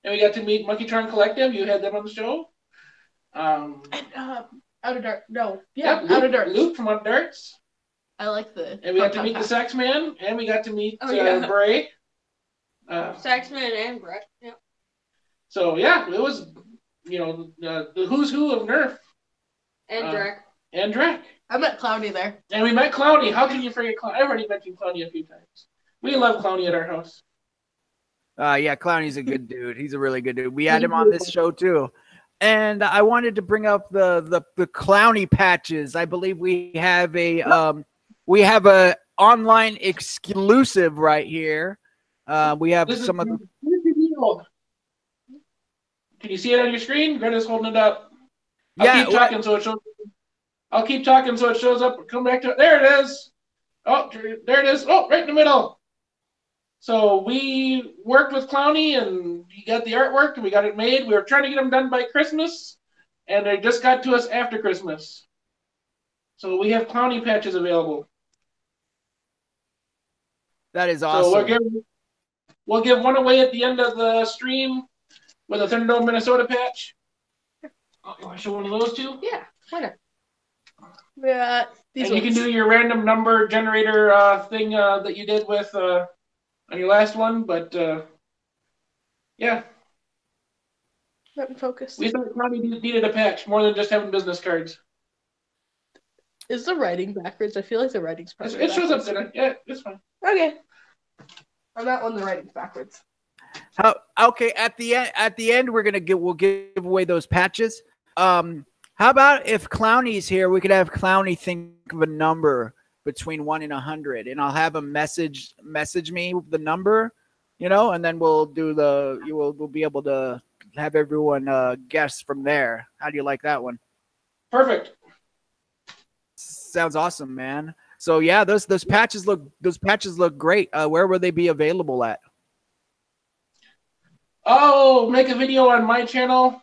And we got to meet Monkeytron Collective. You had them on the show. And Out of Dark. No. Yeah, Luke, Out of Dark. Luke from Out of Darts. I like the. And we got to meet the Sax Man, and we got to meet Bray. Saxman and Brett. Yeah. So yeah, it was the who's who of Nerf. And Drek. And Drek. I met Cloudy there. And we met Clowny. How can you forget Clowny? I've already mentioned Clowny a few times. We love Clowny at our house. Yeah, Clowny's a good dude. He's a really good dude. We had him on this show too. And I wanted to bring up the Clowny patches. I believe we have a online exclusive right here. We have some of the. Can you see it on your screen? Greta's holding it up. Yeah, I'll keep talking so it shows. I'll keep talking so it shows up. Come back to it. There it is. Oh, there it is. Oh, right in the middle. So we worked with Clowny and he got the artwork and we got it made. We were trying to get them done by Christmas and they just got to us after Christmas. So we have Clowny patches available. That is awesome. So we'll give one away at the end of the stream with a Thunderdome, Minnesota patch. Oh, you want to show one of those too? Yeah, why not? Yeah, and you can do your random number generator thing that you did with on your last one, but yeah. Let me focus. We thought Clowny needed a patch more than just having business cards. Is the writing backwards? I feel like the writing's probably It shows up there. Yeah, it's fine. Okay. On that one, the writing's backwards. Okay, at the end we'll give away those patches. How about if Clowny's here, we could have Clowny think of a number between 1 and 100, and I'll have him message me the number, and then we'll be able to have everyone guess from there. How do you like that one? Perfect. Sounds awesome, man. So yeah, those patches look great. Where will they be available at? I'll make a video on my channel.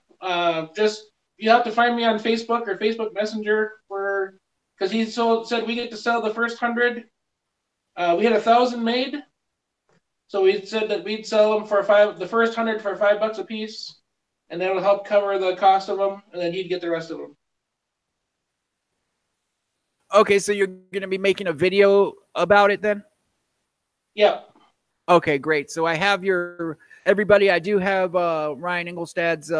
You have to find me on Facebook or Facebook Messenger because he said we get to sell the first 100. We had 1,000 made, so we said that we'd sell them for the first 100 for $5 a piece, and that will help cover the cost of them, and then he'd get the rest of them. Okay, so you're gonna be making a video about it then? Yeah. Okay, great. So I have everybody. I do have Ryan Engelstad's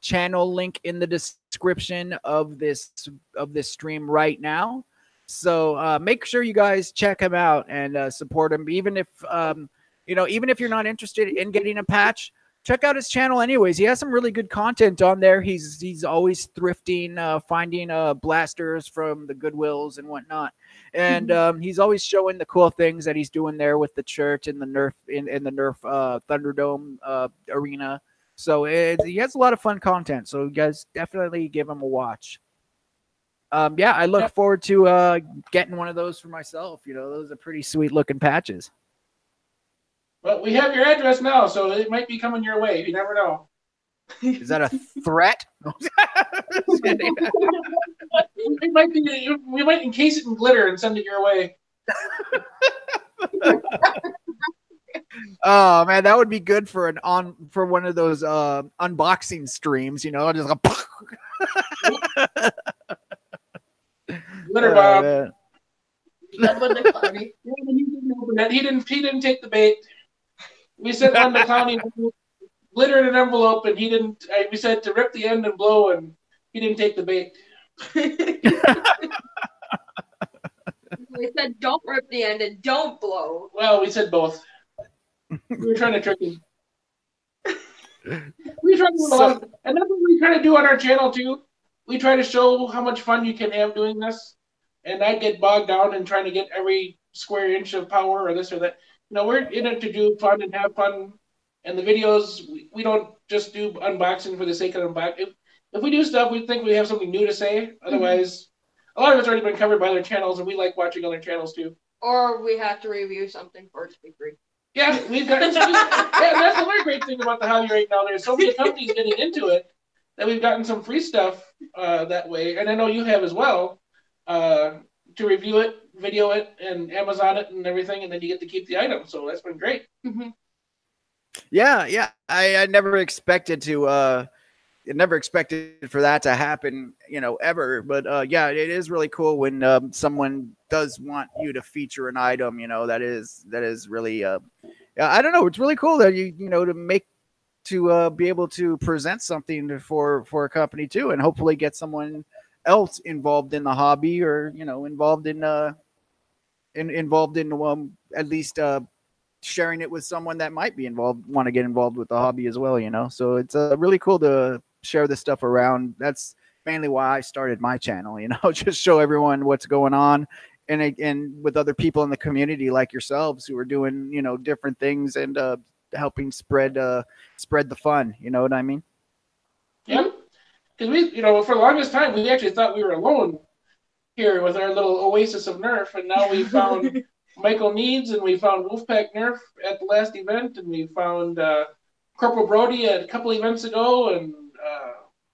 channel link in the description of this stream right now. So make sure you guys check him out and support him. Even if even if you're not interested in getting a patch, check out his channel anyways. He has some really good content on there. He's always thrifting, finding blasters from the Goodwills and whatnot. And he's always showing the cool things that he's doing there with the church and the Nerf in the Nerf Thunderdome arena. So he has a lot of fun content. So you guys definitely give him a watch. Yeah, I look forward to getting one of those for myself. Those are pretty sweet looking patches. Well, we have your address now, so it might be coming your way. You never know. Is that a threat? It might be. We might encase it in glitter and send it your way. Oh man, that would be good for one of those unboxing streams. Just glitter bomb. That one to Clowny. He didn't take the bait. We sent one to Clowny, glitter in an envelope, and he didn't. We said to rip the end and blow, and he didn't take the bait. We said don't rip the end and don't blow. Well, we said both. We were trying to trick him. We try to do a lot of, and that's what we try to do on our channel too. We try to show how much fun you can have doing this, and I get bogged down in trying to get every square inch of power or this or that. We're in it to do fun and have fun. And the videos, we don't just do unboxing for the sake of unboxing. If we do stuff, we think we have something new to say. Otherwise, a lot of it's already been covered by other channels, and we like watching other channels too. Or we have to review something for it to be free. Yeah, we've got. That's another great thing about the hobby right now. There's so many companies getting into it that we've gotten some free stuff that way, and I know you have as well. To review it, video it, and Amazon it, and everything, and then you get to keep the item. So that's been great. Mm-hmm. Yeah. I never expected for that to happen, ever. But yeah, it is really cool when someone does want you to feature an item. That is really. I don't know. It's really cool that to be able to present something for a company too, and hopefully get someone else involved in the hobby, or involved in at least sharing it with someone that might be want to get involved with the hobby as well. So it's really cool to share this stuff around. That's mainly why I started my channel. Just show everyone what's going on, and with other people in the community like yourselves who are doing different things and helping spread the fun. You know what I mean? Yep. Because we, for the longest time, we actually thought we were alone here with our little oasis of Nerf, and now we found Michael Needs, and we found Wolfpack Nerf at the last event, and we found Corporal Brody at a couple events ago, and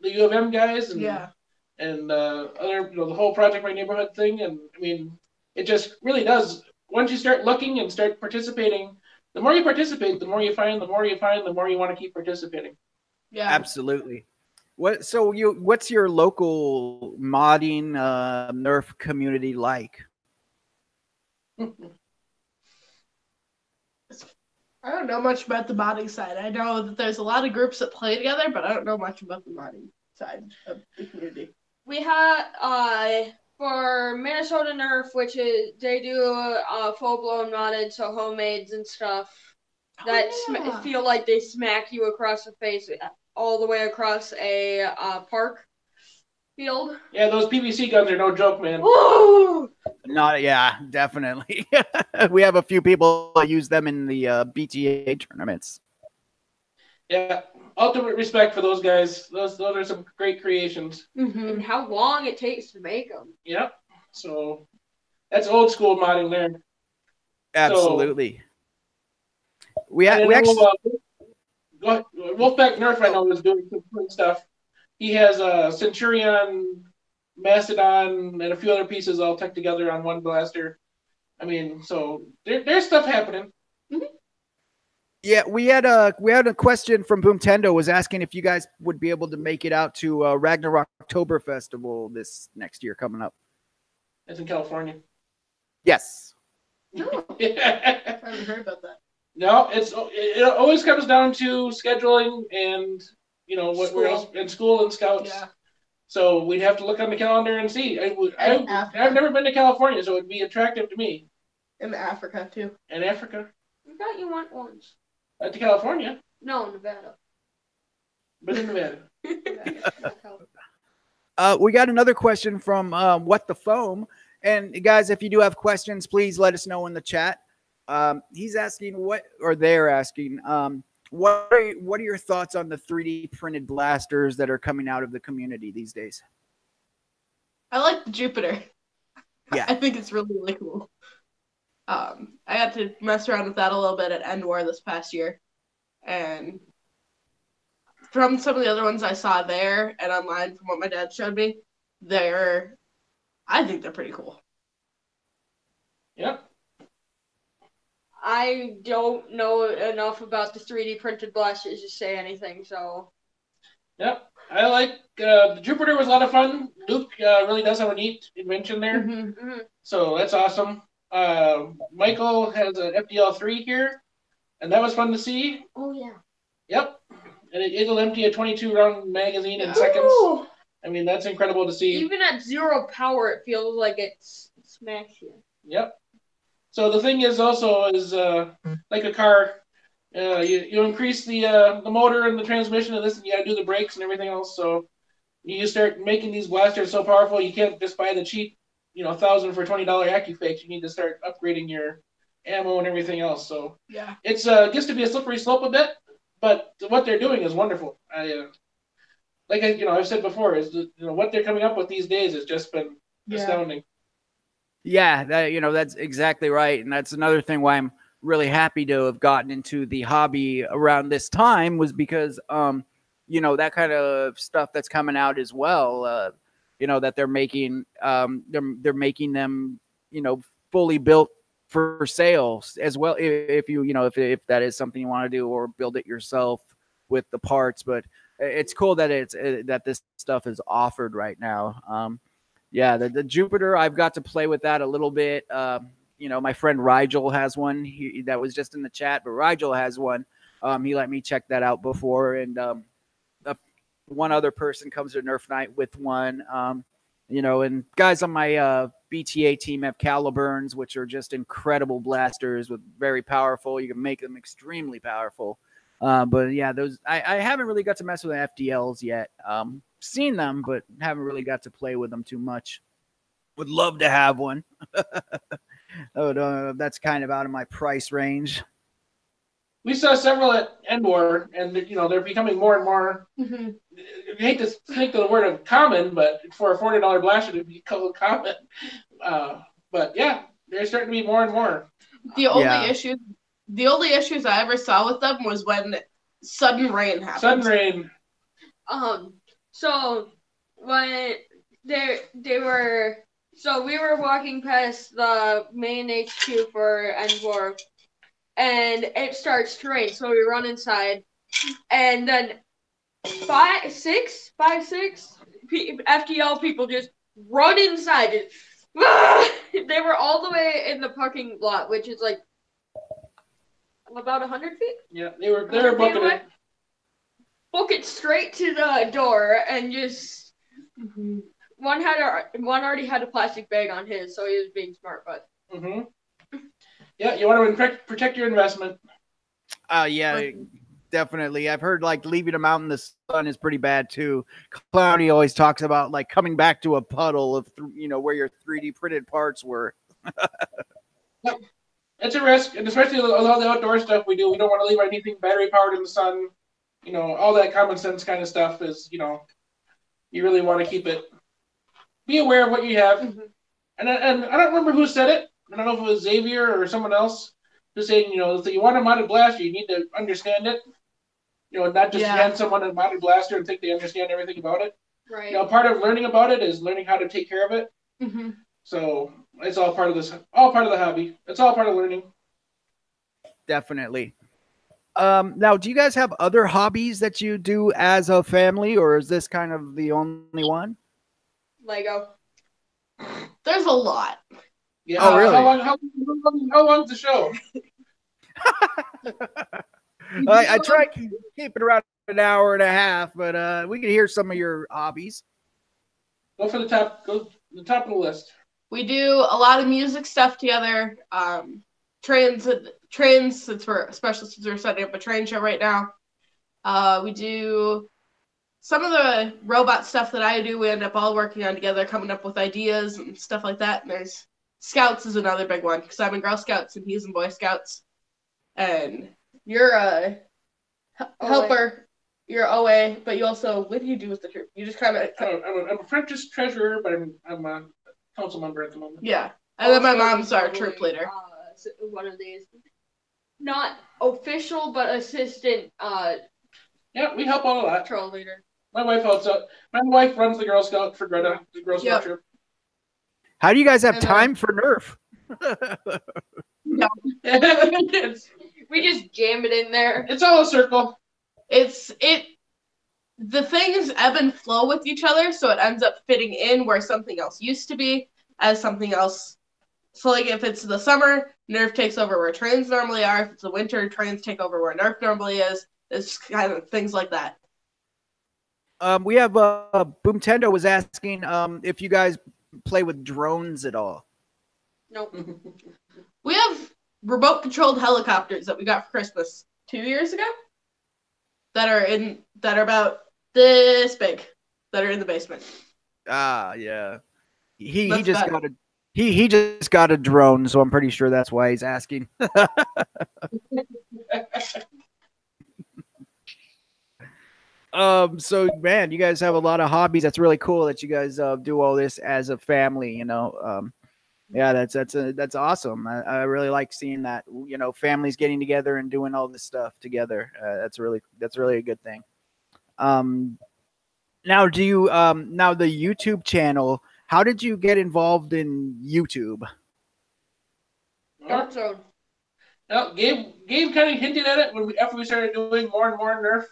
the U of M guys, and other, the whole Project My Neighborhood thing, and I mean, it just really does. Once you start looking and start participating, the more you participate, the more you find, the more you find, the more you want to keep participating. Yeah, absolutely. What's your local modding Nerf community like? I don't know much about the modding side. I know that there's a lot of groups that play together, but I don't know much about the modding side of the community. We had for Minnesota Nerf, which is they do full blown modded, so homemades and stuff that feel like they smack you across the face all the way across a park field. Yeah, those PVC guns are no joke, man. Woo! Definitely. We have a few people that use them in the BTA tournaments. Yeah, ultimate respect for those guys. Those are some great creations. Mm-hmm. And how long it takes to make them. Yep. So that's old school modding there. Absolutely. So, we actually. Wolfpack Nerf, I know, is doing some cool stuff. He has a Centurion, Mastodon, and a few other pieces all tucked together on one blaster. I mean, so there's stuff happening. Mm-hmm. Yeah, we had a question from Boomtendo, was asking if you guys would be able to make it out to Ragnarok October Festival this next year coming up. It's in California. Yes. No. I haven't heard about that. No, it always comes down to scheduling and what we're else in school and scouts. Yeah. So we'd have to look on the calendar and see. I've never been to California, so it'd be attractive to me. In Africa too. In Africa. I thought you went once. To California. No, Nevada. But in Nevada. We got another question from What the Foam, and guys, if you do have questions, please let us know in the chat. He's asking they're asking, what are your thoughts on the 3D printed blasters that are coming out of the community these days? I like the Jupiter. Yeah. I think it's really, really cool. I got to mess around with that a little bit at End War this past year. And from some of the other ones I saw there and online from what my dad showed me, I think they're pretty cool. Yep. I don't know enough about the 3D printed blasters to say anything, so. Yep. I like the Jupiter was a lot of fun. Luke really does have a neat invention there. Mm-hmm, mm-hmm. So that's awesome. Michael has an FDL3 here, and that was fun to see. Oh, yeah. Yep. And it'll empty a 22-round magazine in seconds. I mean, that's incredible to see. Even at 0 power, it feels like it smacks you. Yep. So the thing is also like a car, you increase the motor and the transmission and this, and you got to do the brakes and everything else. So you start making these blasters so powerful, you can't just buy the cheap, $1,000 for $20 AccuFakes. You need to start upgrading your ammo and everything else. So yeah, it's gets to be a slippery slope a bit, but what they're doing is wonderful. I've said before, is what they're coming up with these days has just been astounding. Yeah, that's exactly right. And that's another thing why I'm really happy to have gotten into the hobby around this time, was because, that kind of stuff that's coming out as well, that they're making, they're making them, fully built for sale as well. If if that is something you want to do, or build it yourself with the parts. But it's cool that that this stuff is offered right now. Yeah, the Jupiter, I've got to play with that a little bit. My friend Rigel has one. That was just in the chat, but Rigel has one. He let me check that out before, and one other person comes to Nerf Night with one. And guys on my BTA team have caliburns, which are just incredible blasters with very powerful. You can make them extremely powerful. But yeah, those I haven't really got to mess with FDLs yet. Seen them, but haven't really got to play with them too much. Would love to have one. That's kind of out of my price range. We saw several at Endwar, and they're becoming more and more. Mm-hmm. I hate to think the word of common, but for a $40 blaster to be called common. But yeah, they're starting to be more and more. The only issues I ever saw with them was when sudden rain happened. Sudden rain. So when they were, so we were walking past the main HQ for Endwar, and it starts to rain. So we run inside, and then five, six FTL people just run inside. They were all the way in the parking lot, which is like about 100 feet. Yeah, they were booking it. Book it straight to the door, and just one already had a plastic bag on his, so he was being smart. But yeah, you want to protect your investment. Yeah, definitely. I've heard like leaving them out in the sun is pretty bad too. Cloudy always talks about like coming back to a puddle of where your 3D printed parts were. Yep. It's a risk, and especially with all the outdoor stuff we do. We don't want to leave anything battery powered in the sun. All that common sense kind of stuff is, you really want to keep it. Be aware of what you have. And I don't remember who said it. I don't know if it was Xavier or someone else. Just saying, if you want a modded blaster, you need to understand it. Not just hand someone a modded blaster and think they understand everything about it. right. Part of learning about it is learning how to take care of it. So it's all part of this, all part of the hobby. It's all part of learning. Definitely. Now, do you guys have other hobbies that you do as a family, or is this kind of the only one? Lego. There's a lot. Yeah. Oh, really? How long's the show? I try to keep it around an hour and a half, but we can hear some of your hobbies. Go for the top. Go to the top of the list. We do a lot of music stuff together. Trains, since we're setting up a train show right now. We do some of the robot stuff that I do. We end up all working on together, coming up with ideas and stuff like that. And there's Scouts is another big one, because I'm in Girl Scouts and he's in Boy Scouts. And you're a helper. You're OA, but you also, what do you do with the troop? You just kind of... I'm apprentice treasurer, but I'm a council member at the moment. Yeah. And then my mom's our troop leader. One of these. Not official, but assistant Yeah, we help out a lot. patrol leader. My wife helps out. My wife runs the Girl Scout for Greta, the Girl Scout troop. How do you guys have time for Nerf? No. We just jam it in there. It's all a circle. The things ebb and flow with each other, so it ends up fitting in where something else used to be as something else. So, like, if it's the summer, Nerf takes over where trains normally are. If it's the winter, trains take over where Nerf normally is. It's kind of things like that. We have Boomtendo was asking if you guys play with drones at all. Nope. We have remote-controlled helicopters that we got for Christmas 2 years ago that are about this big, that are in the basement. Ah, yeah. He just got a drone, so I'm pretty sure that's why he's asking. So man, you guys have a lot of hobbies. That's really cool that you guys do all this as a family, Yeah, that's awesome. I really like seeing that, families getting together and doing all this stuff together. That's really a good thing. Now do you now the YouTube channel, how did you get involved in YouTube? Dark Zone. Well, Gabe kind of hinted at it after we started doing more and more Nerf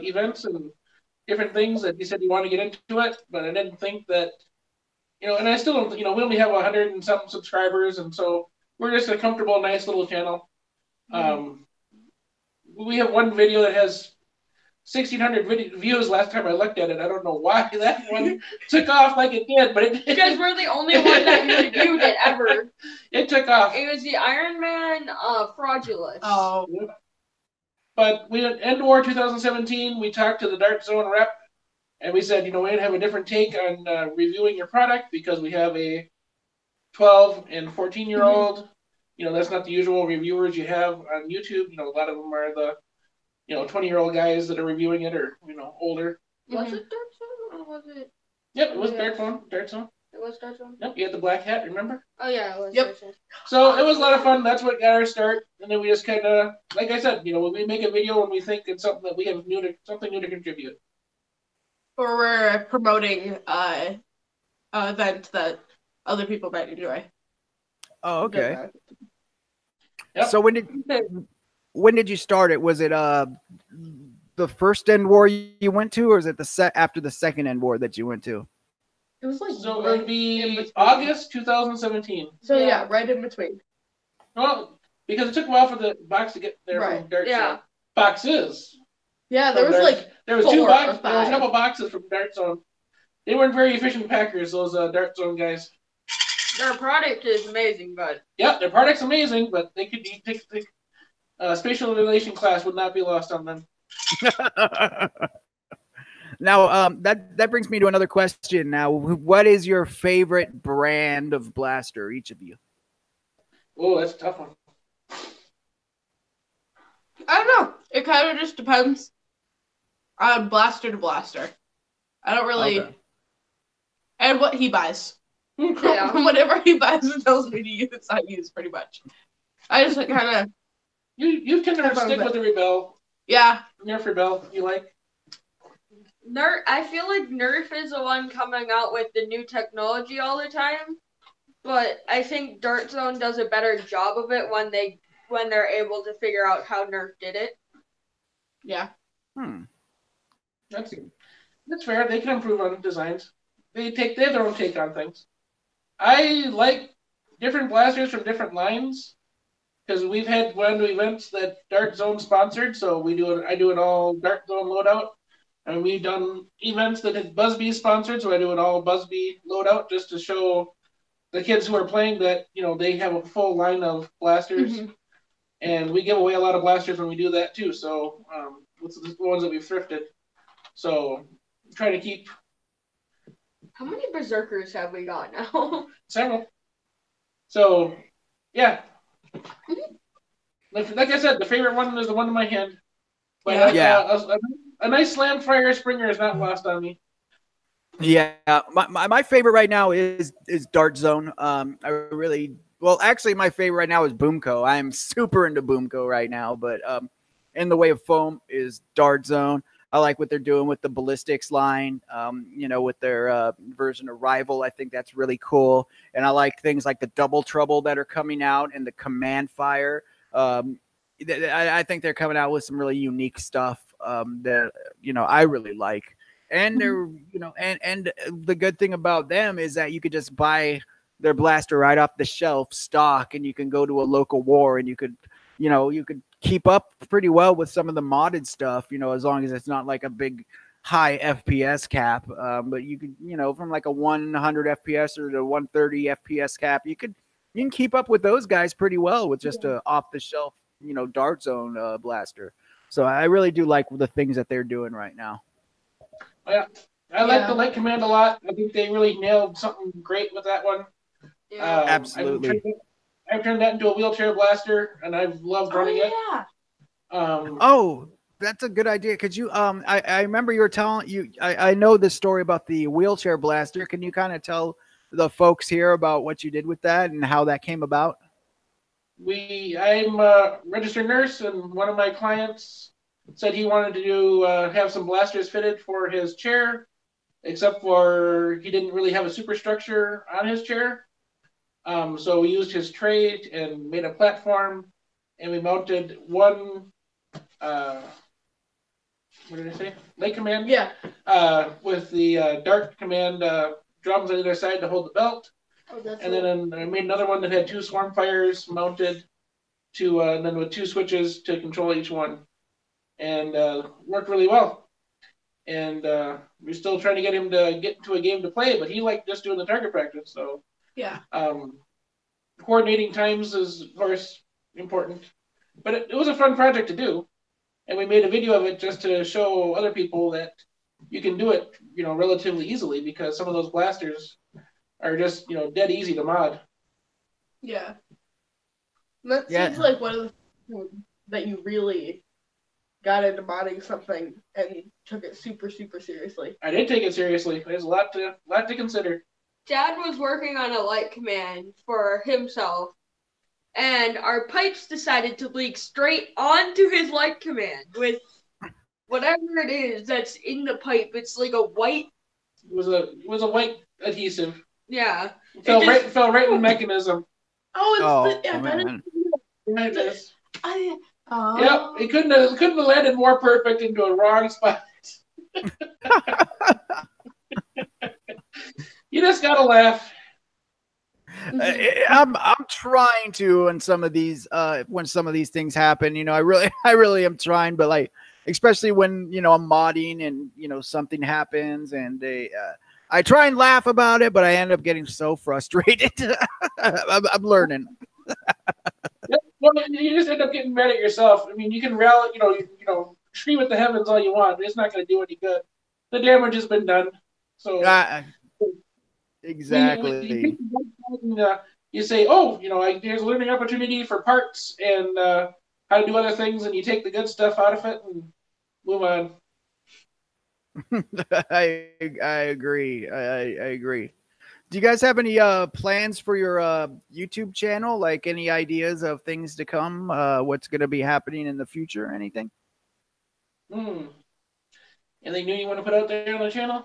events and different things, that he said he wanted to get into it, but I didn't think that, and I still don't, we only have 100 and some subscribers, and so we're just a comfortable, nice little channel. We have one video that has 1,600 views last time I looked at it. I don't know why that one took off like it did, but it did. Because we're the only one that reviewed it ever. It took off. It was the Iron Man Fraudulous. Oh. But we at End War 2017, we talked to the Dart Zone rep, and we said, we'd have a different take on reviewing your product because we have a 12 and 14-year-old. That's not the usual reviewers you have on YouTube. A lot of them are the 20-year-old guys that are reviewing it or older. Was it Dark Zone or was it? Yep, it was Dark Zone. It was Dark Zone? Yep, you had the black hat, remember? Oh yeah, it was. Yep. Dark Zone. So it was a lot of fun. That's what got our start. And then we just kind of, like I said, when we make a video and we think it's something that we have something new to contribute. Or we're promoting an event that other people might enjoy. Oh, okay. Yep. So when did you start it? Was it the first End War you went to, or is it after the second End War that you went to? It was like So it would be August 2017. So yeah, right in between. Well, because it took a while for the box to get there Right. from Dart Yeah. Zone. Boxes. Yeah, there was like there was 4 two or boxes. There was a 5. couple boxes from Dart Zone. They weren't very efficient packers, those Dart Zone guys. Their product is amazing, but Yeah, their product's amazing, but they could take spatial relation class would not be lost on them. Now, that brings me to another question. Now, what is your favorite brand of blaster, each of you? Oh, that's a tough one. I don't know. It kind of just depends on blaster to blaster. I don't really. Okay. And what he buys. Yeah. Whatever he buys and tells me to use, I use pretty much. I just kind of. You tend to stick with the Rebel. Yeah. Nerf Rebel, you like? Nerf. I feel like Nerf is the one coming out with the new technology all the time, but I think Dart Zone does a better job of it when they're able to figure out how Nerf did it. Yeah. That's fair. They can improve on designs. They have their own take on things. I like different blasters from different lines because we've had one events that Dart Zone sponsored, so I do it all Dart Zone loadout, and we've done events that had Busby sponsored, so I do it all Busby loadout just to show the kids who are playing that they have a full line of blasters, and we give away a lot of blasters when we do that too. So with the ones that we've thrifted, so try to keep. How many Berserkers have we got now? Several. So, yeah. Like I said, the favorite one is the one in my hand. But a nice slam fire springer is not lost on me. Yeah, my favorite right now is Dart Zone. Actually, my favorite right now is Boomco. I am super into Boomco right now, but in the way of foam is Dart Zone. I like what they're doing with the ballistics line, with their version of Rival. I think that's really cool. And I like things like the Double Trouble that are coming out and the Command Fire. I think they're coming out with some really unique stuff that, I really like. And they're, and the good thing about them is that you could just buy their blaster right off the shelf stock, and you can go to a local war and you could keep up pretty well with some of the modded stuff, as long as it's not like a big high FPS cap. But you could, from like a 100 FPS or the 130 FPS cap, you can keep up with those guys pretty well with just a off the shelf, Dart Zone blaster. So I really do like the things that they're doing right now. Yeah, I like the Light Command a lot. I think they really nailed something great with that one. Yeah. Absolutely. I've turned that into a wheelchair blaster, and I've loved running it. That's a good idea. Could you? I remember you were telling you. I know this story about the wheelchair blaster. Can you kind of tell the folks here about what you did with that and how that came about? I'm a registered nurse, and one of my clients said he wanted to have some blasters fitted for his chair, except for he didn't really have a superstructure on his chair. So we used his tray and made a platform, and we mounted one, what did I say? Light Command? Yeah. With the Dark Command drums on either side to hold the belt. And then I made another one that had 2 swarm fires mounted to, and then with 2 switches to control each one. and worked really well. And we're still trying to get him to get to a game to play, but he liked just doing the target practice. So Yeah. Coordinating times is, of course, important. But it was a fun project to do, and we made a video of it just to show other people that you can do it, relatively easily, because some of those blasters are just, dead easy to mod. Yeah. That seems like one of the that you really got into modding something and took it super, super seriously. I did take it seriously. There's a lot to consider. Dad was working on a light command for himself, and our pipes decided to leak straight onto his light command with whatever it is that's in the pipe. It's like a white. It was a white adhesive. Yeah. It fell right in the mechanism. Man. Right, it Oh. Yep, it couldn't have landed more perfect into a wrong spot. You just gotta laugh. I'm trying to, and some of these when some of these things happen, I really am trying, but like especially when I'm modding and something happens and I try and laugh about it, but I end up getting so frustrated. I'm learning. Well, you just end up getting mad at yourself. I mean, you can rally, scream at the heavens all you want, but it's not going to do any good. The damage has been done. So exactly. You say, oh, there's a learning opportunity for parts and how to do other things, and you take the good stuff out of it and move on. I agree. I agree. Do you guys have any plans for your YouTube channel? Like any ideas of things to come? What's going to be happening in the future? Anything? Anything new you want to put out there on the channel?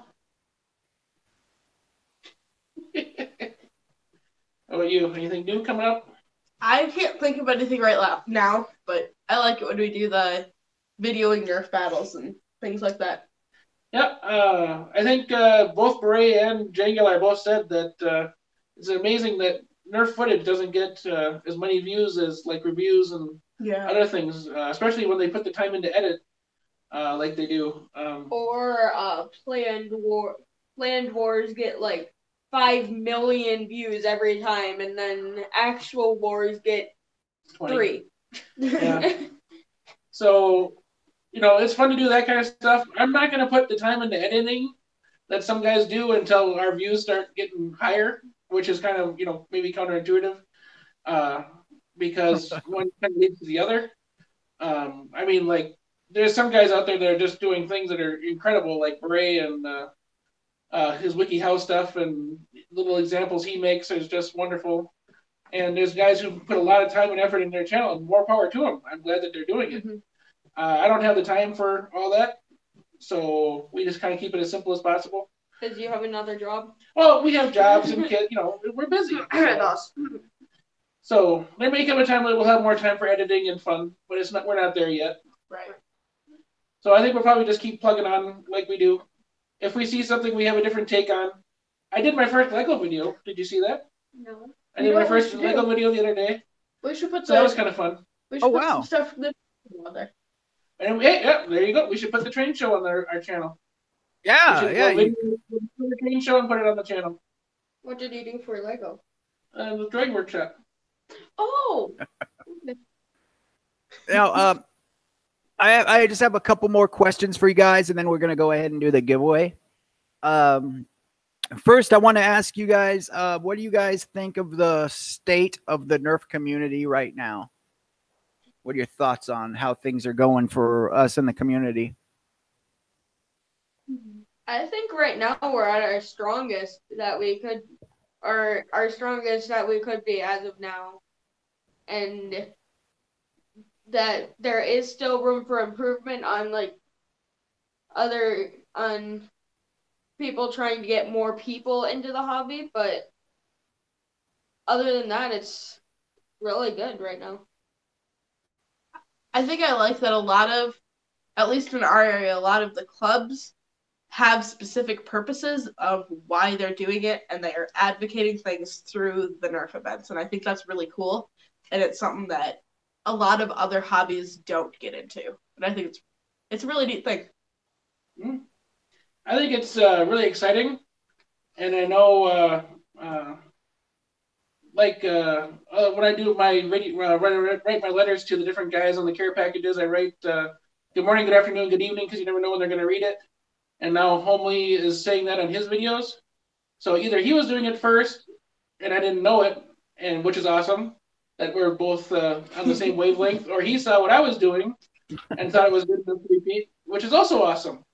How about you? Anything new coming up? I can't think of anything right now, but I like it when we do the videoing Nerf battles and things like that. Yep. I think both Beret and Jangular both said that it's amazing that Nerf footage doesn't get as many views as like reviews and other things, especially when they put the time into edit like they do. Or planned wars get like 5 million views every time, and then actual wars get 20. 3. Yeah. So, it's fun to do that kind of stuff. I'm not going to put the time into editing that some guys do until our views start getting higher, which is kind of, maybe counterintuitive because one kind of leads to the other. I mean, like, there's some guys out there that are just doing things that are incredible, like Beret and his WikiHow stuff and little examples he makes is just wonderful. And there's guys who put a lot of time and effort in their channel, and more power to them. I'm glad that they're doing it. Mm-hmm. I don't have the time for all that, so we just kind of keep it as simple as possible. Because you have another job? Well, we have jobs and kids, we're busy. So there may come a time when we'll have more time for editing and fun, but we're not there yet. Right. So I think we'll probably just keep plugging on like we do. If we see something we have a different take on. I did my first Lego video. Did you see that? No. I did my first Lego video the other day. We should put that was kind of fun. We should put some stuff from the on there. And yeah, there you go. We should put the train show on our channel. Yeah, put the train show and put it on the channel. What did you do for Lego? The drawing workshop. Oh. Now, I just have a couple more questions for you guys, and then we're gonna go ahead and do the giveaway. First, I want to ask you guys, what do you guys think of the state of the Nerf community right now? What are your thoughts on how things are going for us in the community? I think right now we're at our strongest that we could, or our strongest that we could be as of now. And that there is still room for improvement on on people trying to get more people into the hobby, but other than that, it's really good right now. I think I like that a lot of, at least in our area, a lot of the clubs have specific purposes of why they're doing it, and they are advocating things through the Nerf events, and I think that's really cool, and it's something that a lot of other hobbies don't get into, and I think it's It's a really neat thing. I think it's really exciting, and I know when I do my write my letters to the different guys on the care packages, I write good morning, good afternoon, good evening, because you never know when they're going to read it. And now Homely is saying that on his videos. So either he was doing it first, and I didn't know it, and which is awesome that we're both on the same wavelength, or he saw what I was doing and thought it was good to repeat, which is also awesome.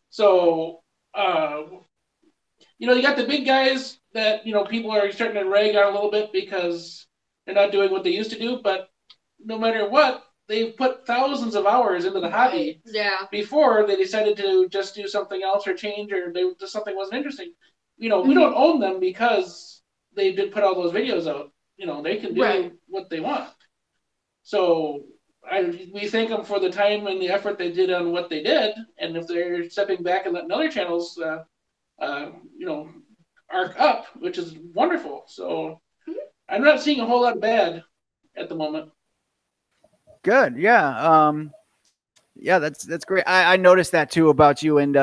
So, you got the big guys that, people are starting to rag on a little bit because they're not doing what they used to do, but no matter what, they've put thousands of hours into the hobby before they decided to just do something else or change, or just something wasn't interesting. We don't own them because they did put all those videos out. They can do what they want. So we thank them for the time and the effort they did on what they did, and if they're stepping back and letting other channels, arc up, which is wonderful. So I'm not seeing a whole lot bad at the moment. Good, yeah, that's great. I noticed that too about you, and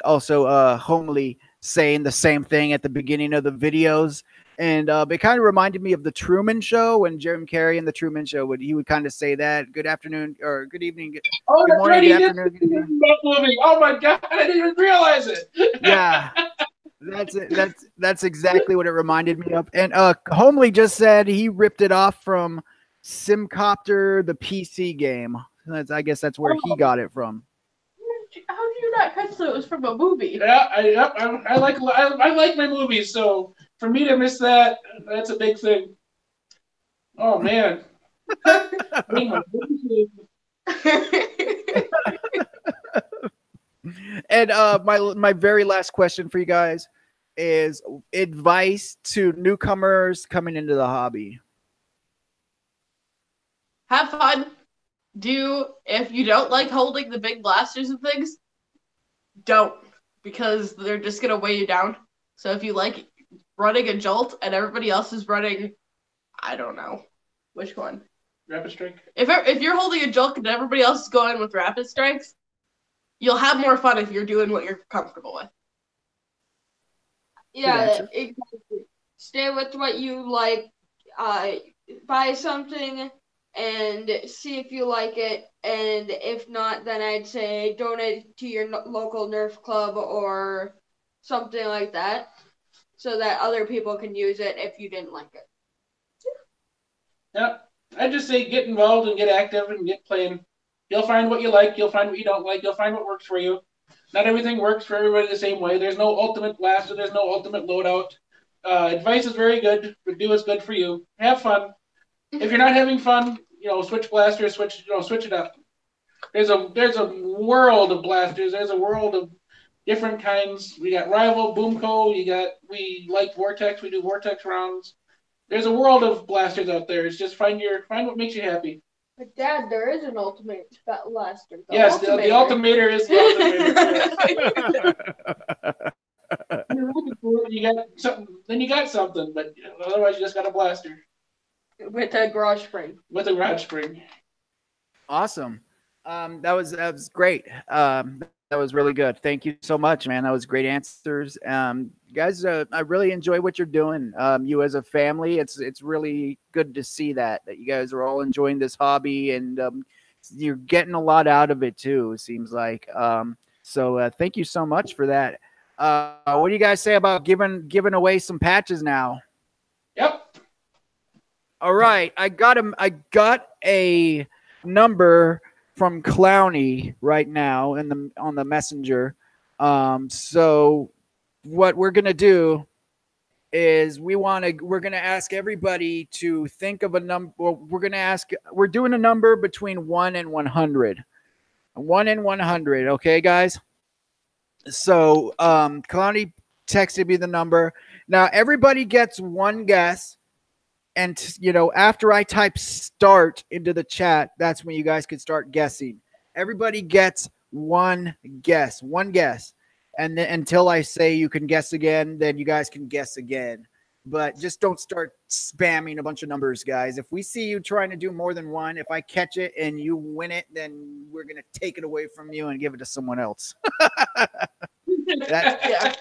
also Homely saying the same thing at the beginning of the videos. And it kind of reminded me of the Truman Show, when Jim Carrey in the Truman Show would kind of say that good afternoon or good evening, good morning, good afternoon, good evening. Oh my God, I didn't even realize it. Yeah, that's it. That's exactly what it reminded me of. And Homely just said he ripped it off from Simcopter, the PC game. I guess that's where he got it from. How did you not catch that it was from a movie? Yeah, I like my movies, so for me to miss that, that's a big thing. Oh man. And my very last question for you guys is advice to newcomers coming into the hobby. Have fun. If you don't like holding the big blasters and things, don't, because they're just gonna weigh you down. So if you like running a jolt and everybody else is running, I don't know which one. Rapid strike. If you're holding a jolt and everybody else is going with rapid strikes, you'll have more fun if you're doing what you're comfortable with. Yeah, exactly. Stay with what you like. Buy something and see if you like it, and if not, then I'd say donate to your local Nerf club or something like that, so that other people can use it if you didn't like it. Yeah, I just say get involved and get active and get playing. You'll find what you like. You'll find what you don't like. You'll find what works for you. Not everything works for everybody the same way. There's no ultimate blaster. There's no ultimate loadout. Advice is very good, but do what's good for you. Have fun. If you're not having fun, switch blasters, switch it up. There's a world of blasters. There's a world of different kinds. We got Rival, Boomco. We like Vortex. We do Vortex rounds. There's a world of blasters out there. It's just find what makes you happy. But Dad, there is an ultimate blaster. Yes, the Ultimator is the Ultimator. You're looking for it, you got something. Then you got something, but otherwise you just got a blaster. With a garage spring. With a garage spring. Awesome. That was great. That was really good. Thank you so much, man. That was great answers. Guys, I really enjoy what you're doing. You as a family, it's really good to see that you guys are all enjoying this hobby, and you're getting a lot out of it too, it seems like. So thank you so much for that. What do you guys say about giving away some patches now? Yep. All right, I got a number from Clowny right now on the messenger. So what we're gonna do is we're gonna ask everybody to think of a number. We're doing a number between 1 and 100. 1 and 100. Okay, guys. So Clowny texted me the number. Now everybody gets one guess. And, after I type start into the chat, that's when you guys can start guessing. Everybody gets one guess. And then until I say you can guess again, then you guys can guess again. but just don't start spamming a bunch of numbers, guys. If we see you trying to do more than one, if I catch it and you win it, then we're going to take it away from you and give it to someone else. Yeah.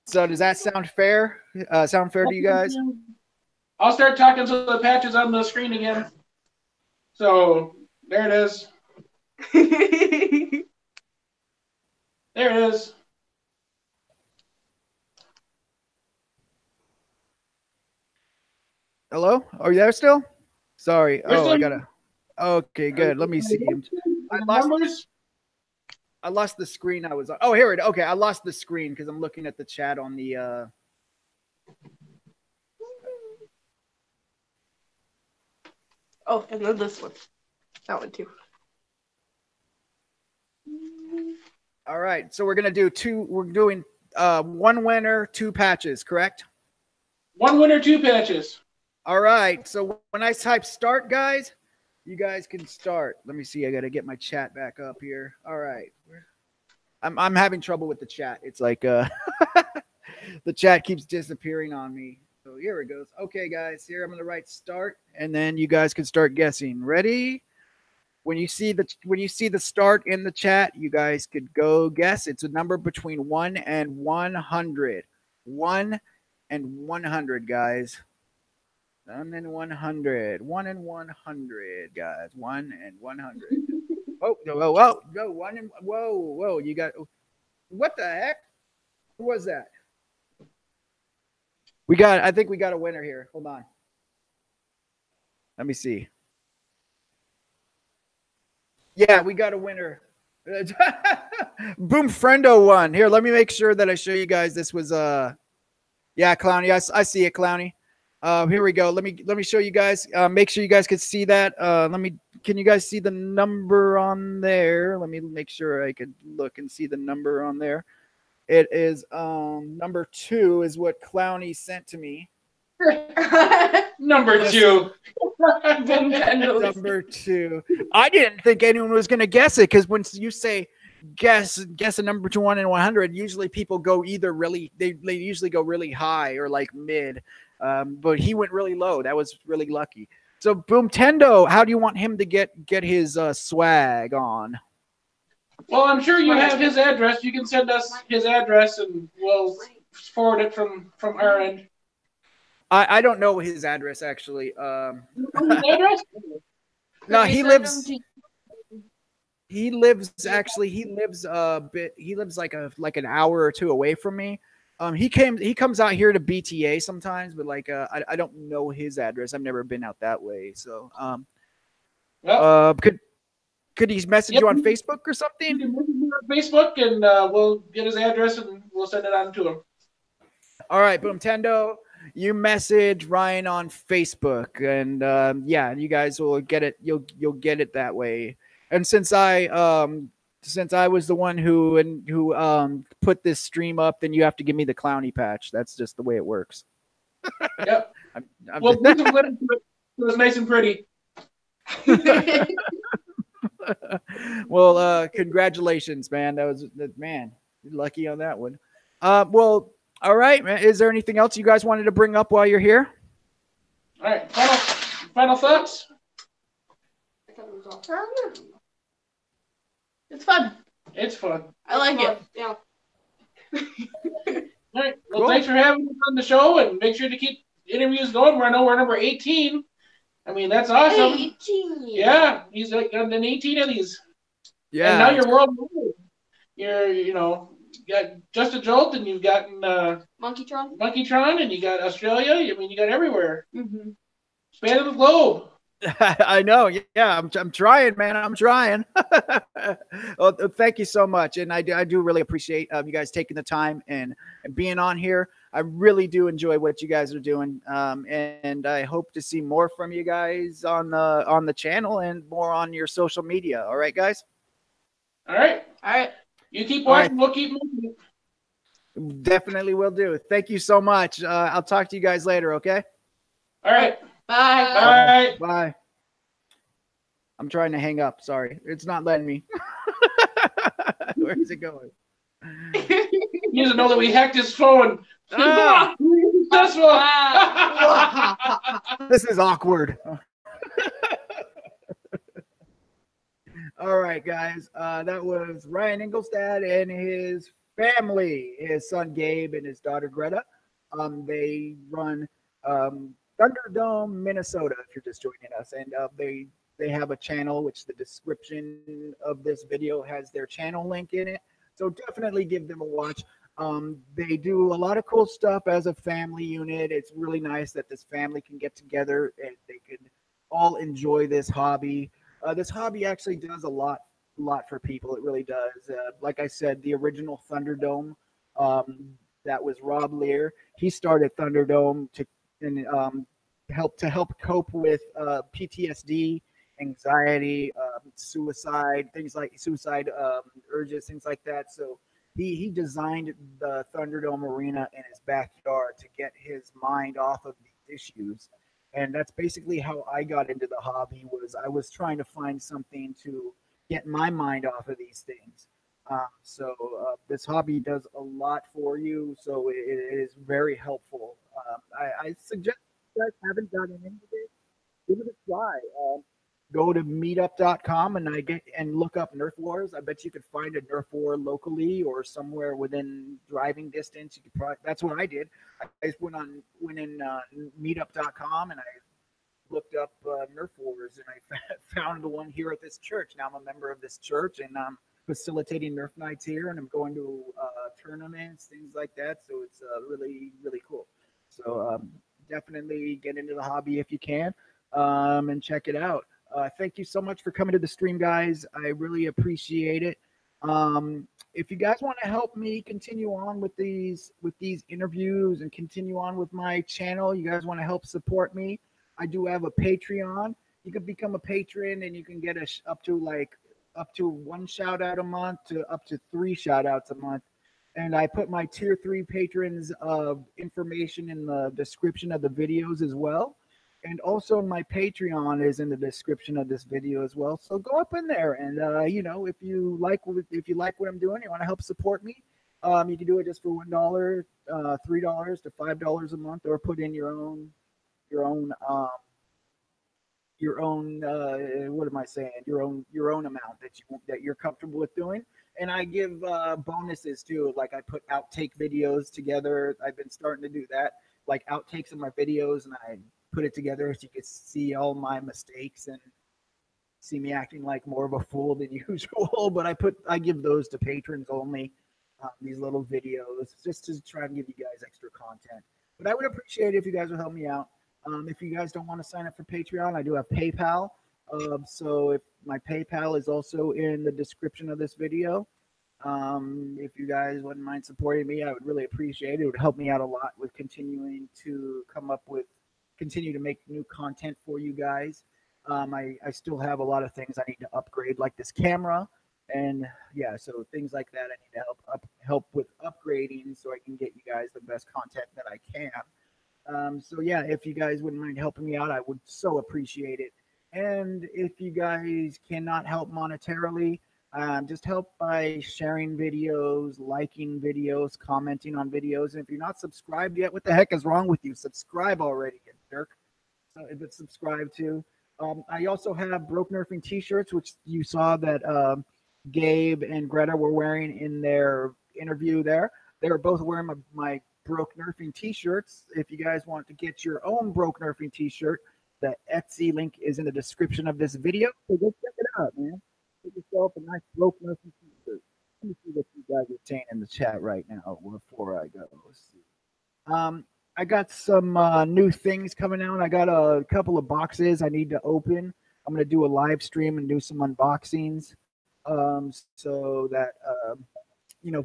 So does that sound fair? Sound fair to you guys? I'll start talking so the patch is on the screen again. So there it is. There it is. Hello? Are you there still? Sorry. We're still- I gotta. Okay, good. Let me see. I lost the screen I was on. Oh, here it is. Okay, I lost the screen because I'm looking at the chat on the. Oh, and then this one. That one too. All right, so we're gonna do two. We're doing one winner, two patches, correct? One winner, two patches. All right. So when I type start, guys, you guys can start. Let me see. I got to get my chat back up here. All right. I'm having trouble with the chat. It's like the chat keeps disappearing on me. So here it goes. Okay, guys. Here I'm going to write start, and then you guys can start guessing. Ready? When you see the start in the chat, you guys could go guess. It's a number between 1 and 100. 1 and 100, guys. 1 and 100. 1 and 100, guys. 1 and 100. Oh, whoa. No, 1 and whoa. You got what the heck? Who was that? I think we got a winner here. Hold on. Let me see. Yeah, we got a winner. Boom Friendo won. Here, let me make sure that I show you guys this was yeah, Clowny. I see it, Clowny. Here we go. Let me show you guys. Make sure you guys can see that. Can you guys see the number on there? Let me make sure I could look and see the number on there. It is number 2 is what Clowny sent to me. Number 2. Number 2. I didn't think anyone was going to guess it because when you say guess a number between 1 and 100, usually people go either they usually go really high or like mid. But he went really low. That was really lucky. So Boom Tendo, how do you want him to get his swag on? Well, I'm sure you have his address. You can send us his address, and we'll forward it from our end. I don't know his address actually. His address? No, he lives like an hour or two away from me. He comes out here to BTA sometimes, but like I don't know his address. I've never been out that way. So could he message you on Facebook or something? You can message me on Facebook, and we'll get his address and we'll send it on to him. All right, Boom Tendo, you message Ryan on Facebook, and yeah, you guys will get it. You'll get it that way. And since I was the one who put this stream up, then you have to give me the Clowny patch. That's just the way it works. Yep. Well, put some glitter to it so it's nice and pretty. Well, congratulations, man. Man, you're lucky on that one. Well, all right, man. Is there anything else you guys wanted to bring up while you're here? All right. Final thoughts? It's fun. It's fun. I like it. Yeah. All right. Well, Cool. Thanks for having us on the show, and make sure to keep interviews going. I know we're number 18. I mean, that's awesome. 18. Yeah, he's like done 18 of these. Yeah. And now you're worldwide. You got Just a Jolt, and you've gotten Monkeytron, and you got Australia. I mean, you got everywhere. Mm-hmm. Span of the globe. I know. Yeah, I'm trying, man. I'm trying. Well, thank you so much, and I do really appreciate you guys taking the time and being on here. I really do enjoy what you guys are doing, and I hope to see more from you guys on the channel and more on your social media. All right, guys. All right. You keep watching. We'll keep moving. Definitely will do. Thank you so much. I'll talk to you guys later. Okay. All right. Bye. Bye. I'm trying to hang up. Sorry. It's not letting me. Where is it going? He doesn't know that we hacked his phone Ah, Successful. this is awkward. All right, guys. That was Ryan Engelstad and his family, his son Gabe and his daughter Greta. They run Thunderdome, Minnesota. If you're just joining us, and they have a channel, which the description of this video has their channel link in it. So definitely give them a watch. They do a lot of cool stuff as a family unit. It's really nice that this family can get together and they can all enjoy this hobby. This hobby actually does a lot for people. It really does. Like I said, the original Thunderdome, that was Rob Lear. He started Thunderdome to help cope with PTSD, anxiety, suicide, things like suicide urges, things like that. So he designed the Thunderdome arena in his backyard to get his mind off of these issues. And that's basically how I got into the hobby. Was I was trying to find something to get my mind off of these things. So this hobby does a lot for you. So it is very helpful. I suggest if you guys haven't gotten into this, give it a try. Go to meetup.com and look up Nerf Wars. I bet you could find a Nerf War locally or somewhere within driving distance. You could probably, that's what I did. I just went in meetup.com and I looked up Nerf Wars and I found the one here at this church. Now I'm a member of this church and I'm facilitating Nerf nights here and I'm going to tournaments, things like that. So it's really, really cool. So definitely get into the hobby if you can and check it out. Thank you so much for coming to the stream, guys. I really appreciate it. If you guys want to help me continue on with these interviews and continue on with my channel, you guys want to help support me, I do have a Patreon. You can become a patron and you can get up to 1 shout out a month to up to 3 shout outs a month. And I put my tier 3 patrons information in the description of the videos as well. And also my Patreon is in the description of this video as well. So go up in there and if you like what I'm doing, you want to help support me, you can do it just for $1, $3 to $5 a month, or put in your own what am I saying? Your own amount that you're comfortable with doing. And I give bonuses too. Like I put outtake videos together. I've been starting to do that, like outtakes of my videos, and I put it together so you can see all my mistakes and see me acting like more of a fool than usual. But I give those to patrons only, these little videos, just to try and give you guys extra content. But I would appreciate it if you guys would help me out. If you guys don't want to sign up for Patreon, I do have PayPal. So if my PayPal is also in the description of this video. If you guys wouldn't mind supporting me, I would really appreciate it. It would help me out a lot with continuing to continue to make new content for you guys. I still have a lot of things I need to upgrade, like this camera, and yeah, so things like that I need to help with upgrading so I can get you guys the best content that I can. So yeah, if you guys wouldn't mind helping me out, I would so appreciate it. And if you guys cannot help monetarily, just help by sharing videos, liking videos, commenting on videos. And if you're not subscribed yet, what the heck is wrong with you? Subscribe already, you jerk. So if it's subscribed to. I also have Broke Nerfing t-shirts, which you saw that Gabe and Greta were wearing in their interview there. They were both wearing my Broke Nerfing t-shirts. If you guys want to get your own Broke Nerfing t-shirt, the Etsy link is in the description of this video. So go check it out, man. Get yourself a nice Broke Nerfing t-shirt. Let me see what you guys are saying in the chat right now before I go. Let's see. I got some new things coming out. I got a couple of boxes I need to open. I'm going to do a live stream and do some unboxings. So that,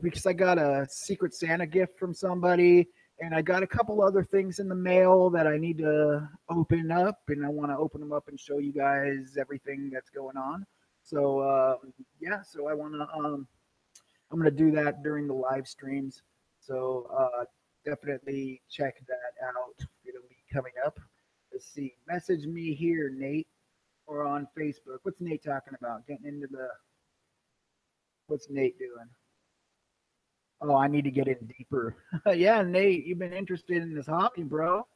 because I got a Secret Santa gift from somebody, and I got a couple other things in the mail that I need to open up, and I want to open them up and show you guys everything that's going on. So, yeah, so I'm going to do that during the live streams. So, definitely check that out. It'll be coming up. Let's see. Message me here, Nate, or on Facebook. What's Nate talking about? Getting into what's Nate doing? Oh, I need to get in deeper. Yeah, Nate, you've been interested in this hobby, bro.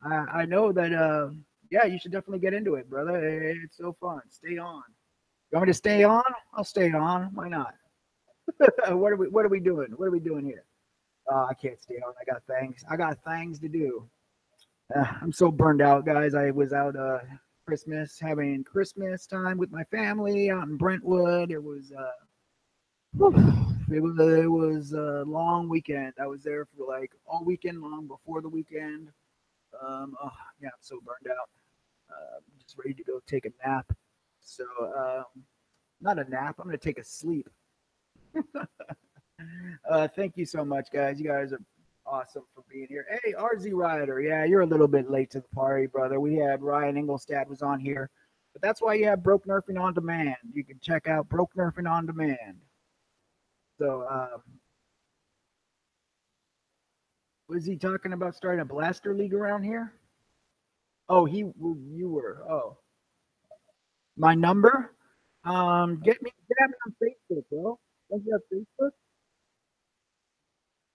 I know that. Yeah, you should definitely get into it, brother. It's so fun. Stay on. You want me to stay on? I'll stay on. Why not? What are we doing? What are we doing here? I can't stay on. I got things. I got things to do. I'm so burned out, guys. I was out Christmas, having Christmas time with my family out in Brentwood. It was a long weekend. I was there for like all weekend long before the weekend. Oh, yeah, I'm so burned out. Just ready to go take a nap. So, not a nap. I'm gonna take a sleep. Thank you so much, guys. You guys are awesome for being here. Hey, RZ Rider. Yeah, you're a little bit late to the party, brother. We had Ryan Engelstad was on here, but that's why you have Broke Nerfing on Demand. You can check out Broke Nerfing on Demand. So, was he talking about starting a blaster league around here? Oh, you were. Oh, my number. Get me on Facebook, bro. Don't you have Facebook?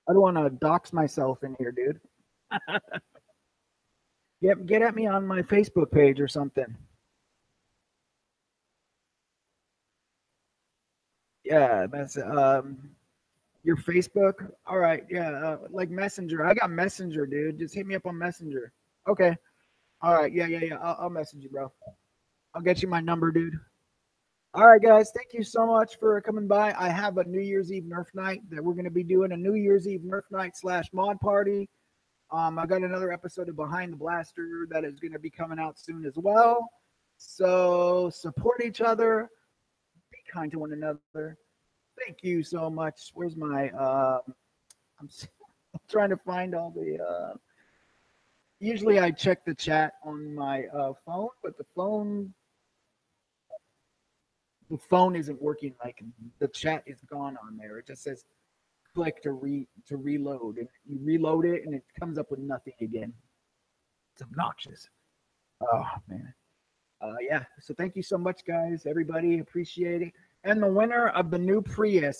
I don't want to dox myself in here, dude. Get at me on my Facebook page or something. Yeah, that's your Facebook. All right, yeah, like Messenger. I got Messenger, dude. Just hit me up on Messenger. Okay. All right, yeah. I'll message you, bro. I'll get you my number, dude. All right, guys. Thank you so much for coming by. I have a New Year's Eve Nerf night that we're going to be doing, a New Year's Eve Nerf night / mod party. I got another episode of Behind the Blaster that is going to be coming out soon as well. So support each other. Be kind to one another. Thank you so much. Where's my? I'm trying to find all the. Usually I check the chat on my phone, but the phone isn't working. Like the chat is gone on there. It just says click to reload, and you reload it, and it comes up with nothing again. It's obnoxious. Oh man. Yeah. So thank you so much, guys. Everybody, appreciate it. And the winner of the new Prius